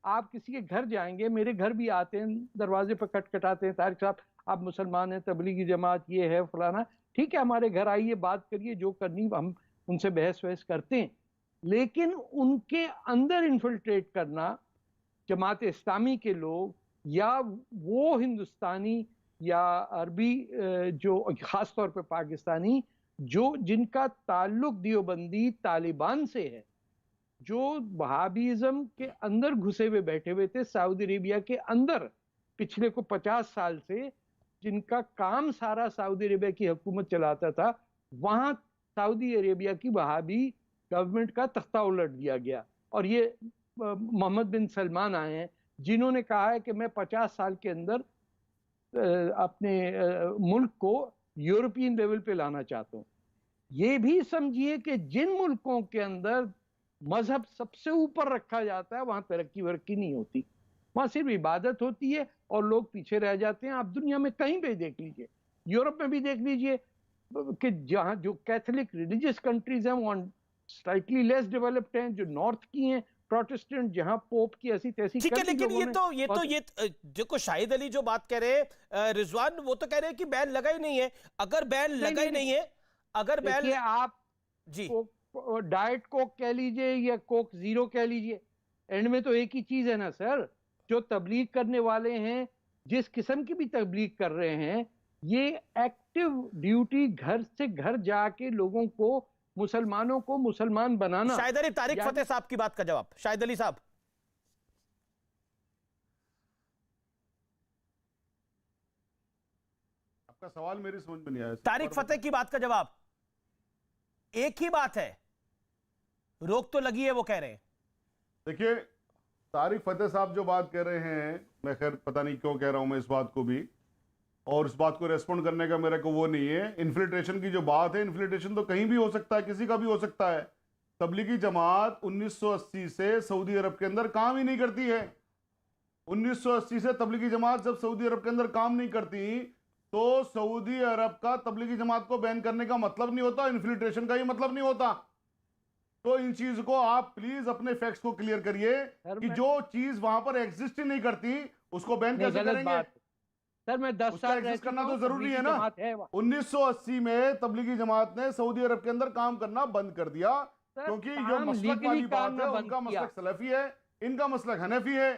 आप किसी के घर जाएंगे, मेरे घर भी आते हैं, दरवाजे पर खटखटाते हैं, तारिक साहब आप मुसलमान हैं, तबलीगी जमात ये है फलाना, ठीक है हमारे घर आइए, बात करिए, जो करनी हम उनसे बहस वहस करते हैं। लेकिन उनके अंदर इन्फिल्ट्रेट करना जमात इस्लामी के लोग या वो हिंदुस्तानी या अरबी जो ख़ास तौर पे पाकिस्तानी जो जिनका ताल्लुक देवबंदी तालिबान से है, जो वहाबीज़म के अंदर घुसे हुए बैठे हुए थे सऊदी अरेबिया के अंदर पिछले को 50 साल से, जिनका काम सारा सऊदी अरेबिया की हुकूमत चलाता था, वहाँ सऊदी अरेबिया की वहाबी गवर्नमेंट का तख्ता उलट दिया गया। और ये मोहम्मद बिन सलमान आए हैं जिन्होंने कहा है कि मैं 50 साल के अंदर अपने मुल्क को यूरोपियन लेवल पे लाना चाहता हूं। ये भी समझिए कि जिन मुल्कों के अंदर मजहब सबसे ऊपर रखा जाता है वहां तरक्की वरक्की नहीं होती, वहां सिर्फ इबादत होती है और लोग पीछे रह जाते हैं। आप दुनिया में कहीं भी देख लीजिए, यूरोप में भी देख लीजिए कि जहां जो कैथोलिक रिलीजियस कंट्रीज हैं वो स्लाइटली लेस डेवलप्ड हैं, जो नॉर्थ की हैं प्रोटेस्टेंट, जहां पोप की ऐसी तैसी ठीक है, लेकिन ये देखो शाहिद अली जो बात कह रहे हैं, रिजवान वो तो कह रहे हैं कि बैन लगा ही नहीं है। अगर बैन लगा ही नहीं है, अगर बैन आप जी डाइट कोक कह लीजिए या कोक जीरो कह लीजिए, एंड में तो एक ही चीज है ना सर। जो तबलीग करने वाले हैं, जिस किस्म की भी तबलीग कर रहे हैं, ये एक्टिव ड्यूटी घर से घर जाके लोगों को, मुसलमानों को मुसलमान बनाना। शाहिद अली, तारिक फतेह साहब की बात का जवाब। शाहिद अली साहब, आपका सवाल मेरी समझ में नहीं आया। तारिक फतेह की बात का जवाब। एक ही बात है, रोक तो लगी है वो कह रहे हैं। देखिए, तारिक फतेह साहब जो बात कह रहे हैं, मैं खैर पता नहीं क्यों कह रहा हूं मैं इस बात को भी, और इस बात को रेस्पॉन्ड करने का मेरे को वो नहीं है। इन्फिल्ट्रेशन की जो बात है, इन्फिल्ट्रेशन तो कहीं भी हो सकता है, किसी का भी हो सकता है। तबलीगी जमात 1980 से सऊदी अरब के अंदर काम ही नहीं करती है। 1980 से तबलीगी जमात जब सऊदी अरब के अंदर काम नहीं करती, तो सऊदी अरब का तबलीगी जमात को बैन करने का मतलब नहीं होता, इन्फिल्ट्रेशन का ही मतलब नहीं होता। तो इन चीज को आप प्लीज अपने फैक्ट्स को क्लियर करिए कि जो चीज वहां पर एग्जिस्ट ही नहीं करती उसको बैन कैसे करेंगे। सर मैं 10 साल एग्जिस्ट करना तो जरूरी है ना। 1980 में तबलीगी जमात ने सऊदी अरब के अंदर काम करना बंद कर दिया, क्योंकि जो मसलक वाली बात है, उनका मसलक सलफी है, इनका मसलक हनफी है।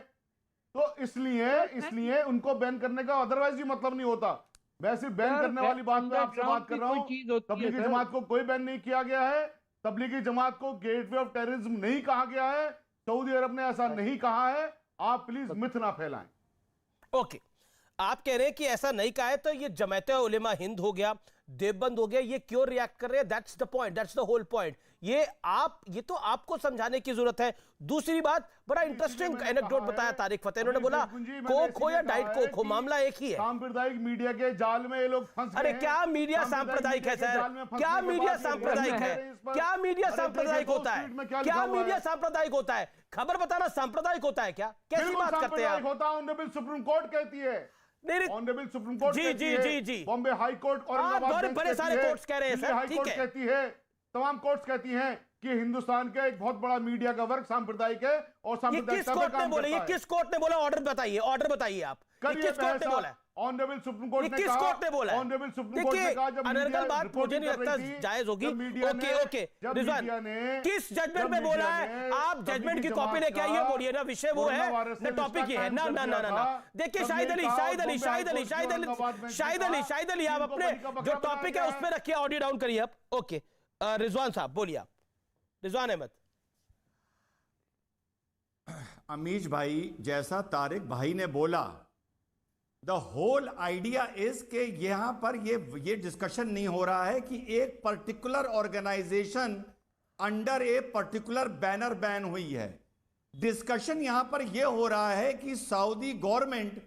तो इसलिए उनको बैन करने का अदरवाइज ही मतलब नहीं होता। मैं सिर्फ बैन करने वाली बात पे आपसे बात कर रहा हूँ। तबलीगी जमात को कोई बैन नहीं किया गया है, तबलीगी जमात को गेटवे ऑफ टेररिज्म नहीं कहा गया है, सऊदी अरब ने ऐसा नहीं कहा है। आप प्लीज मिथ ना फैलाएं। ओके, आप कह रहे हैं कि ऐसा नहीं कहा है, तो ये जमात उलेमा हिंद हो गया, देवबंद हो गया, ये क्यों रिएक्ट कर रहे हैं? That's the point, that's the whole point. ये तो आपको समझाने की जरूरत है। दूसरी बात, बड़ा इंटरेस्टिंग एनेक्डोट बताया तारिक फतेह। उन्होंने बोला कोक हो या डाइट कोक हो, मामला एक ही है। सांप्रदायिक मीडिया के जाल में ये लोग फंस गए। अरे क्या मीडिया सांप्रदायिक है सर? क्या मीडिया सांप्रदायिक है? क्या मीडिया सांप्रदायिक होता है? क्या मीडिया सांप्रदायिक होता है? खबर बताना सांप्रदायिक होता है क्या? कैसी बात करते हैं आप? ऑनरेबल सुप्रीम कोर्ट कहती है, ऑनरेबल सुप्रीम कोर्ट जी बॉम्बे हाई कोर्ट और बड़े सारे कोर्ट्स कह रहे हैं सर, ठीक है, कहती है, तमाम कोर्ट्स कहती हैं कि हिंदुस्तान का एक बहुत बड़ा मीडिया का वर्ग सांप्रदायिक है और सांप्रदायिकता पे काम करता है। ये किस कोर्ट ने बोला? ऑर्डर बताइए आप। किस कोर्ट ने बोला? ऑनरेबल सुप्रीम कोर्ट ने किस कहा, कोर्ट ने बोला? ऑनरेबल सुप्रीम कोर्ट ने कहा, जब अनर्गल बात मुझे नहीं लगता जायज होगी। ओके रिजवान, किस जजमेंट में बोला है? आप जजमेंट की कॉपी लेके आइए, बोलिए ना, विषय वो है ना, टॉपिक ये है ना। देखिए शाहिद अली, आप अपने जो टॉपिक है उस पर रखिए, ऑडियो डाउन करिए आप। ओके रिजवान साहब बोलिए आप। रिजवान अहमद। अमीश भाई, जैसा तारिक भाई ने बोला, द होल आइडिया इज के यहां पर ये डिस्कशन नहीं हो रहा है कि एक particular organisation under a particular banner ban हुई है। डिस्कशन यहां पर यह हो रहा है कि सऊदी गवर्नमेंट,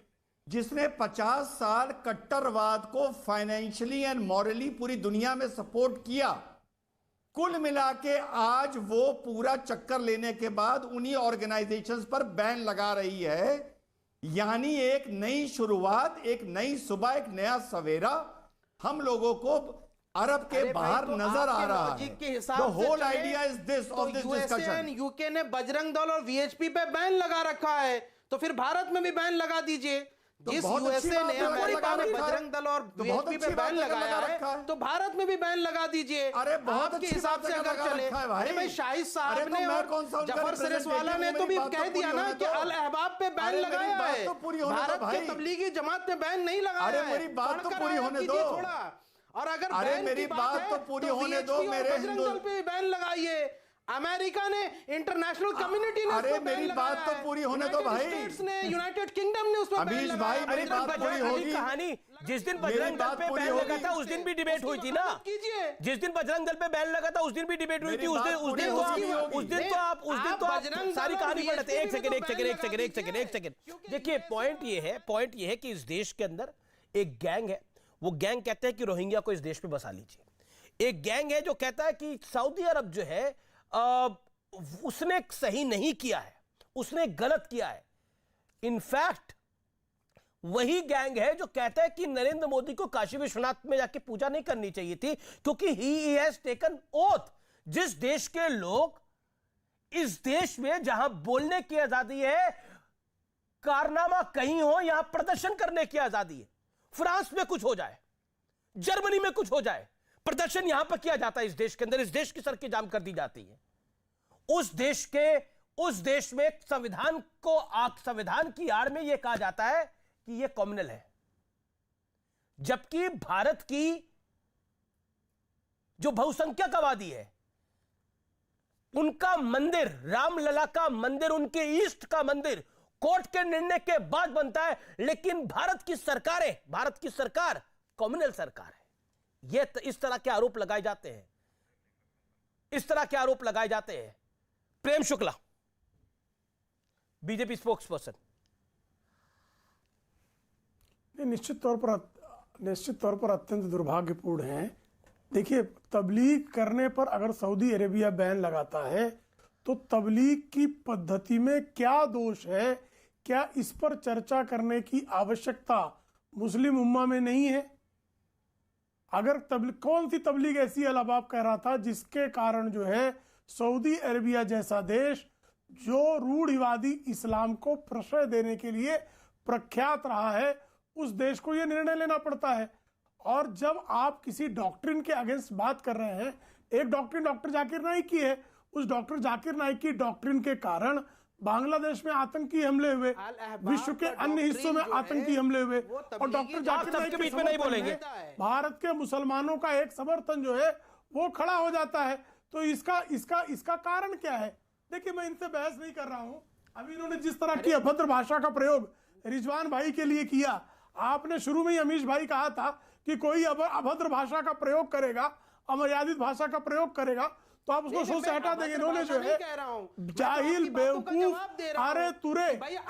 जिसने 50 साल कट्टरवाद को फाइनेंशियली एंड मॉरली पूरी दुनिया में सपोर्ट किया, कुल मिला के आज वो पूरा चक्कर लेने के बाद उन्हीं ऑर्गेनाइजेशंस पर बैन लगा रही है। यानी एक नई शुरुआत, एक नई सुबह, एक नया सवेरा हम लोगों को अरब के बाहर नजर आ रहा है। The whole idea is this of this discussion. UK ने बजरंग दल और वीएचपी पे बैन लगा रखा है, तो फिर भारत में भी बैन लगा दीजिए। जिस यूएसए ने, अमेरिका ने बजरंग दल और वीएचपी पे बैन लगाया है, तो भारत में भी बैन लगा दीजिए। अरे बहुत आपके हिसाब से अगर चले। अरे भाई शाहिद साहब ने और जफर सरेसवाला ने तो भी कह दिया ना कि अल अहबाब पे बैन लगाया है, भारत के तबलीगी जमात ने बैन नहीं लगाया है। अरे मेरी बात तो पूरी होने दो थोड़ा। और अगर मेरी बात तो पूरी होने दो, मेरे बजरंग दल पे बैन लगाइए। अमेरिका ने, इंटरनेशनल कम्युनिटी ने, अरे मेरी बात तो पूरी होने दो भाई। स्टेट्स ने, यूनाइटेड किंगडम ने उस पर बैन लगाया। मेरी बात पूरी होगी। कहानी जिस दिन बजरंग दल पे बैन लगा था उस दिन भी डिबेट हुई थी ना। जिस दिन बजरंग दल पे बैन लगा था उस दिन भी डिबेट हुई थी। उस दिन तो आप सारी कहानी पढ़ लेते। एक सेकंड। देखिए पॉइंट ये है कि इस देश के अंदर एक गैंग है, वो गैंग कहते हैं कि रोहिंग्या को इस देश में बसा लीजिए। एक गैंग है जो कहता है कि सऊदी अरब जो है उसने सही नहीं किया है, उसने गलत किया है। इनफैक्ट वही गैंग है जो कहता है कि नरेंद्र मोदी को काशी विश्वनाथ में जाके पूजा नहीं करनी चाहिए थी, क्योंकि ही हैज टेकन ओथ। जिस देश के लोग, इस देश में जहां बोलने की आजादी है, कारनामा कहीं हो, यहां प्रदर्शन करने की आजादी है। फ्रांस में कुछ हो जाए, जर्मनी में कुछ हो जाए, प्रदर्शन यहां पर किया जाता है। इस देश के अंदर इस देश की सड़कें जाम कर दी जाती है। उस देश में संविधान की आड़ में यह कहा जाता है कि यह कम्युनल है, जबकि भारत की जो बहुसंख्यक आबादी है, उनका मंदिर, रामलला का मंदिर, उनके ईष्ट का मंदिर कोर्ट के निर्णय के बाद बनता है। लेकिन भारत की सरकार कम्युनल सरकार है। इस तरह के आरोप लगाए जाते हैं। Prem Shukla, BJP spokesperson. निश्चित तौर पर अत्यंत दुर्भाग्यपूर्ण है। देखिए, तबलीग करने पर अगर सऊदी अरेबिया बैन लगाता है तो तबलीग की पद्धति में क्या दोष है, क्या इस पर चर्चा करने की आवश्यकता मुस्लिम उम्मा में नहीं है? अगर कौन सी तबलीग ऐसी अलबाब कह रहा था जिसके कारण जो है सऊदी अरेबिया जैसा देश, जो रूढ़िवादी इस्लाम को प्रश्रय देने के लिए प्रख्यात रहा है, उस देश को यह निर्णय लेना पड़ता है। और जब आप किसी डॉक्ट्रिन के अगेंस्ट बात कर रहे हैं, एक डॉक्ट्रिन डॉक्टर जाकिर नाइक की है, उस डॉक्टर जाकिर नाइक की डॉक्ट्रिन के कारण बांग्लादेश में आतंकी हमले हुए, विश्व के अन्य हिस्सों में आतंकी हमले हुए, और डॉक्टर जाकिर नाइक के समर्थन नहीं बोलेंगे, भारत के मुसलमानों का एक समर्थन जो है वो खड़ा हो जाता है। तो इसका कारण क्या है? देखिए, मैं इनसे बहस नहीं कर रहा हूं। अभी इन्होंने जिस तरह की अभद्र भाषा का प्रयोग रिजवान भाई के लिए किया, आपने शुरू में ही अमीश भाई कहा था कि कोई अभद्र भाषा का प्रयोग करेगा, अमर्यादित भाषा का प्रयोग करेगा तो आप उसको शो से हटा देंगे। इन्होंने जो है जाहिल, बेवकूफ, अरे तुरे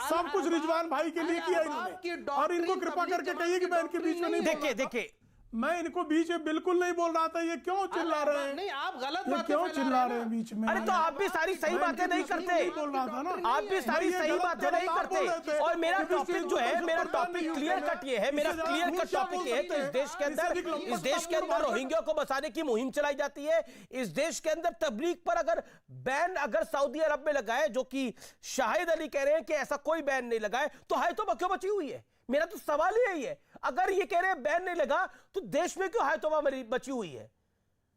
सब कुछ रिजवान भाई के लिए किया इन्होंने, और इनको कृपा करके कहिए कि मैं इनके बीच में नहीं। देखिए मैं इनको बीच में बिल्कुल नहीं बोल रहा था। ये क्यों चिल्ला रहे हैं? नहीं, आप गलत बातें क्यों चिल्ला रहे हैं बीच में? अरे तो आप भी सारी सही बातें नहीं करते, बोल रहा था ना, आप भी सारी सही बातें नहीं करते। और मेरा टॉपिक जो है, मेरा टॉपिक क्लियर कट ये है, मेरा क्लियर कट टॉपिक ये है। तो इस देश के अंदर रोहिंग्या को बसाने की मुहिम चलाई जाती है। इस देश के अंदर तबलीग पर अगर बैन सऊदी अरब में लगाए, जो कि शाहिद अली कह रहे हैं कि ऐसा कोई बैन नहीं लगाए, तो हाय तौबा क्यों बची हुई है? मेरा तो सवाल ही यही है। अगर ये कह रहे हैं बैन नहीं लगा, तो देश में क्यों हाय तौबा बची हुई है?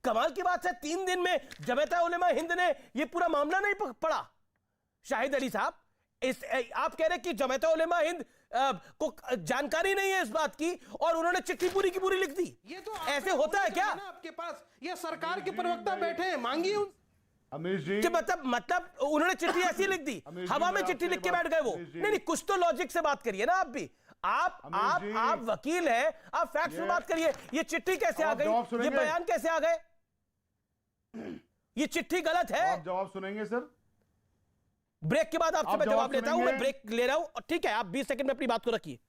कमाल की बात है, 3 दिन में जमात उलेमा हिंद ने ये पूरा मामला नहीं पढ़ा। शाहिद अली साहब, आप कह रहे हैं कि जमात उलेमा हिंद को जानकारी नहीं है इस बात की, और उन्होंने चिट्ठी पूरी की पूरी लिख दी। ये तो ऐसे होता है क्या? आपके पास ये सरकार के प्रवक्ता बैठे हैं, मांगिए अमीश जी, कि मतलब उन्होंने चिट्ठी ऐसी लिख दी, हवा में चिट्ठी लिख के बैठ गए वो। नहीं, कुछ तो लॉजिक से बात करिए ना आप भी। आप वकील हैं, आप फैक्ट्स में बात करिए। ये चिट्ठी कैसे आ गई? ये बयान कैसे आ गए? ये चिट्ठी गलत है। आप जवाब सुनेंगे सर? ब्रेक के बाद आपसे मैं जवाब लेता हूं। मैं ब्रेक ले रहा हूं, ठीक है? आप 20 सेकंड में अपनी बात को रखिए।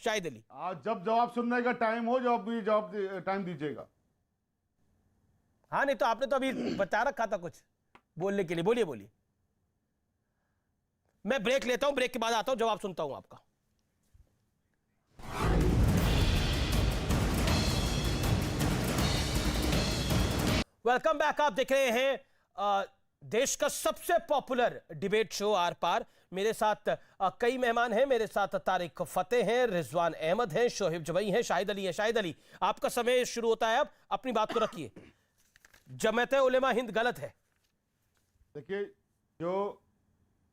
शाहिद अली, आज जब जवाब सुनने का टाइम हो, जवाब टाइम दीजिएगा। हाँ, नहीं तो आपने तो अभी बता रखा था कुछ बोलने के लिए। बोलिए। मैं ब्रेक लेता हूं, ब्रेक के बाद आता हूं, जवाब सुनता हूं आपका। Welcome back. आप देख रहे हैं देश का सबसे पॉपुलर डिबेट शो आर पार। मेरे साथ कई मेहमान हैं। मेरे साथ तारिक फतेह हैं, रिजवान अहमद हैं, शोहिब जबई हैं, शाहिद अली है। शाहिद अली, आपका समय शुरू होता है, अब अपनी बात को रखिए। जमात उलेमा हिंद गलत है? देखिए, जो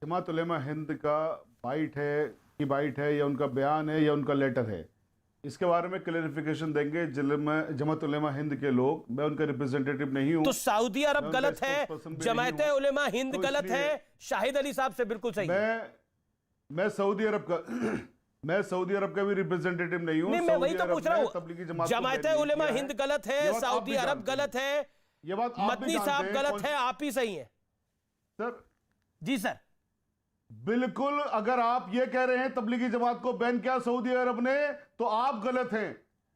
जमात उलेमा हिंद का बाइट है या उनका बयान है या उनका लेटर है, इसके बारे में क्लैरिफिकेशन देंगे जमात उलेमा हिंद के लोग। मैं उनका रिप्रेजेंटेटिव नहीं हूं। तो सऊदी अरब गलत है, जमात उलेमा हिंद गलत है, शाहिद अली साहब से बिल्कुल सही है। मैं सऊदी अरब का भी रिप्रेजेंटेटिव नहीं हूं। नहीं, मैं वही तो पूछ रहा हूं। जमात उलेमा हिंद गलत है, सऊदी अरब गलत है, ये बात मदनी साहब गलत है, आप ही सही है सर। जी सर, बिल्कुल। अगर आप ये कह रहे हैं तबलीगी जमात को बैन किया सऊदी अरब ने, तो आप गलत हैं।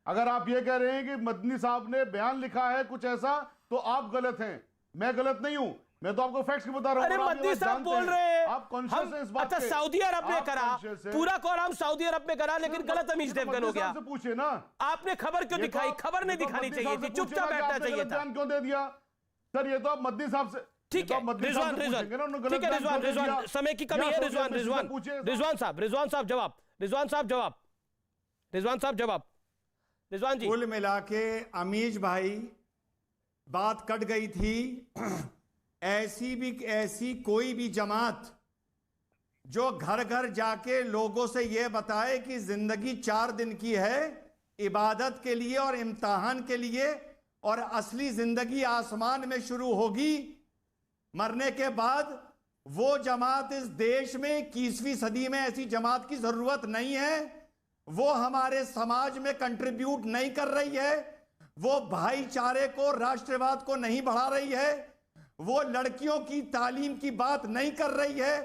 अगर आप ये कह रहे हैं कि मदनी साहब ने बयान लिखा है कुछ ऐसा, तो आप गलत हैं, मैं गलत नहीं हूं। मैं तो आपको फैक्ट्स बता रहा हूं। अरे मदनी साहब बोल रहे हैं आप कॉन्शियस हैं इस बात अच्छा के? सऊदी अरब ने आप करा, conscious हैं? पूरा कोराम सऊदी अरब में करा, लेकिन गलत अमीश देवगन हो गया। से पूछे ना, आपने खबर क्यों ये तो दिखाई? आप- खबर नहीं ये तो दिखानी मदनी चाहिए साहब थी, से पूछिए चुपचाप ना कि बैठना आपने चाहिए गलत था। बयान क्यों दे दिया? सर ये तो आप मदनी साहब से, ठीक ये है तो आप मदनी साहब रिजवान से रिजवान पूछेंगे ना, उन्होंने गलत ठीक है बयान रिजवान क्यों दे रिजवान दिया? समय की कमी या है। सऊदी रिजवान अरब से रिजवान पूछिए। रिजवान साहब जवाब, रिजवान साहब जवाब, रिजवान साहब जवाब, रिजवान जी। कुल मिला के अमीश भाई बात कट गई थी। ऐसी कोई भी जमात जो घर घर जाके लोगों से यह बताए कि जिंदगी 4 दिन की है, इबादत के लिए और इम्तिहान के लिए, और असली जिंदगी आसमान में शुरू होगी मरने के बाद, वो जमात इस देश में 21वीं सदी में ऐसी जमात की जरूरत नहीं है। वो हमारे समाज में कंट्रीब्यूट नहीं कर रही है, वो भाईचारे को, राष्ट्रवाद को नहीं बढ़ा रही है, वो लड़कियों की तालीम की बात नहीं कर रही है।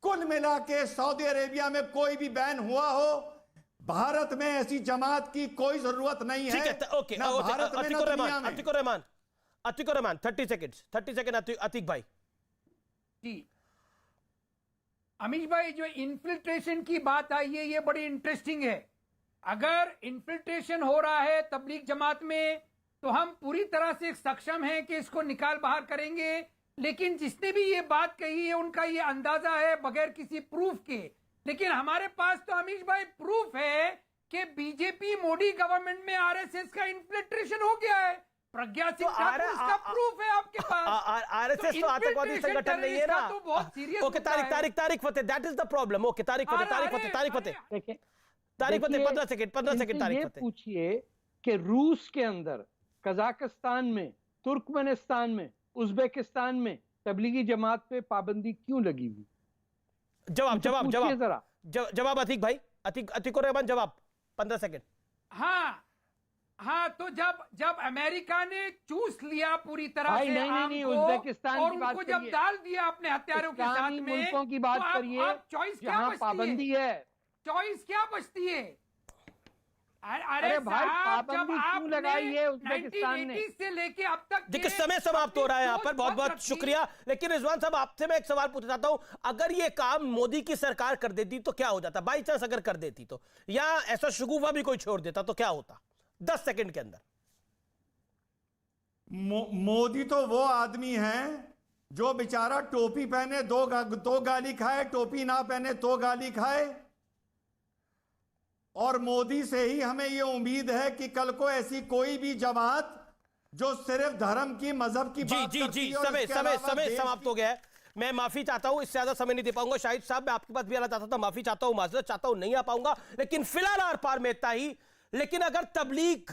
कुल मिला के सऊदी अरेबिया में कोई भी बैन हुआ हो, भारत में ऐसी जमात की कोई जरूरत नहीं है। ओके ना भारत में ना दुनिया में। अतिकुर रहमान 30 सेकंड अतीक भाई जी। अमीश भाई, जो इन्फिल्ट्रेशन की बात आई है ये बड़ी इंटरेस्टिंग है। अगर इन्फिल्ट्रेशन हो रहा है तबलीग जमात में तो हम पूरी तरह से सक्षम हैं कि इसको निकाल बाहर करेंगे, लेकिन जिसने भी ये बात कही है उनका ये अंदाजा है बगैर किसी प्रूफ के। लेकिन हमारे पास तो अमीश भाई प्रूफ है कि बीजेपी मोदी गवर्नमेंट में आरएसएस का इन्फिल्ट्रेशन हो गया है। प्रज्ञा सिंह ठाकुर इसका प्रूफ है आपके पास। आरएसएस तो आतंकवादी संगठन नहीं है ना। तो बहुत serious okay Tariq Fateh, that is the problem. Okay Tariq Fateh 15 second Tariq ये फतेह। पूछिए कि रूस के अंदर, कजाकिस्तान में, तुर्कमेनिस्तान में, उज्बेकिस्तान में तबलीगी जमात पे पाबंदी क्यों लगी हुई? जवाब अतीक भाई, अतीकुर रहमान जवाब 15 सेकंड। हाँ, तो जब अमेरिका ने चूस लिया पूरी तरह से नहीं, उज्बेकिस्तान और की बात उनको जब करिए। डाल दिया अपने हथियारों के साथ में, मुल्कों की बात तो करिए आप चॉइस क्या जहां बचती पाबंदी है। चॉइस क्या बचती है? अरे भाई, पाबंदी क्यों लगाई है उज्बेकिस्तान ने? 1980 से लेके अब तक देखिए समय समाप्त हो रहा है यहाँ पर, बहुत बहुत शुक्रिया। लेकिन रिजवान साहब आपसे मैं एक सवाल पूछना चाहता हूं, अगर ये काम मोदी की सरकार कर देती तो क्या हो जाता? बाई चांस अगर कर देती तो, या ऐसा शगुफा भी कोई छोड़ देता तो क्या होता? 10 सेकंड के अंदर। मोदी तो वो आदमी है जो बेचारा टोपी पहने तो गाली खाए, टोपी ना पहने तो गाली खाए। और मोदी से ही हमें ये उम्मीद है कि कल को ऐसी कोई भी जमात जो सिर्फ धर्म की, मजहब की बात करती है, समय समाप्त हो गया है। मैं माफी चाहता हूं, इससे ज्यादा समय नहीं दे पाऊंगा। शाहिद साहब, मैं आपके पास भी आना चाहता था, माफी चाहता हूं, माजरत चाहता हूं, नहीं आ पाऊंगा। लेकिन फिलहाल आर पार में इतना ही। लेकिन अगर तबलीग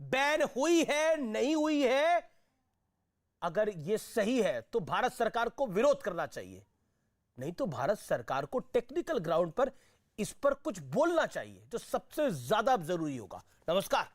बैन हुई है, नहीं हुई है, अगर ये सही है तो भारत सरकार को विरोध करना चाहिए, नहीं तो भारत सरकार को टेक्निकल ग्राउंड पर इस पर कुछ बोलना चाहिए, जो सबसे ज्यादा जरूरी होगा। नमस्कार।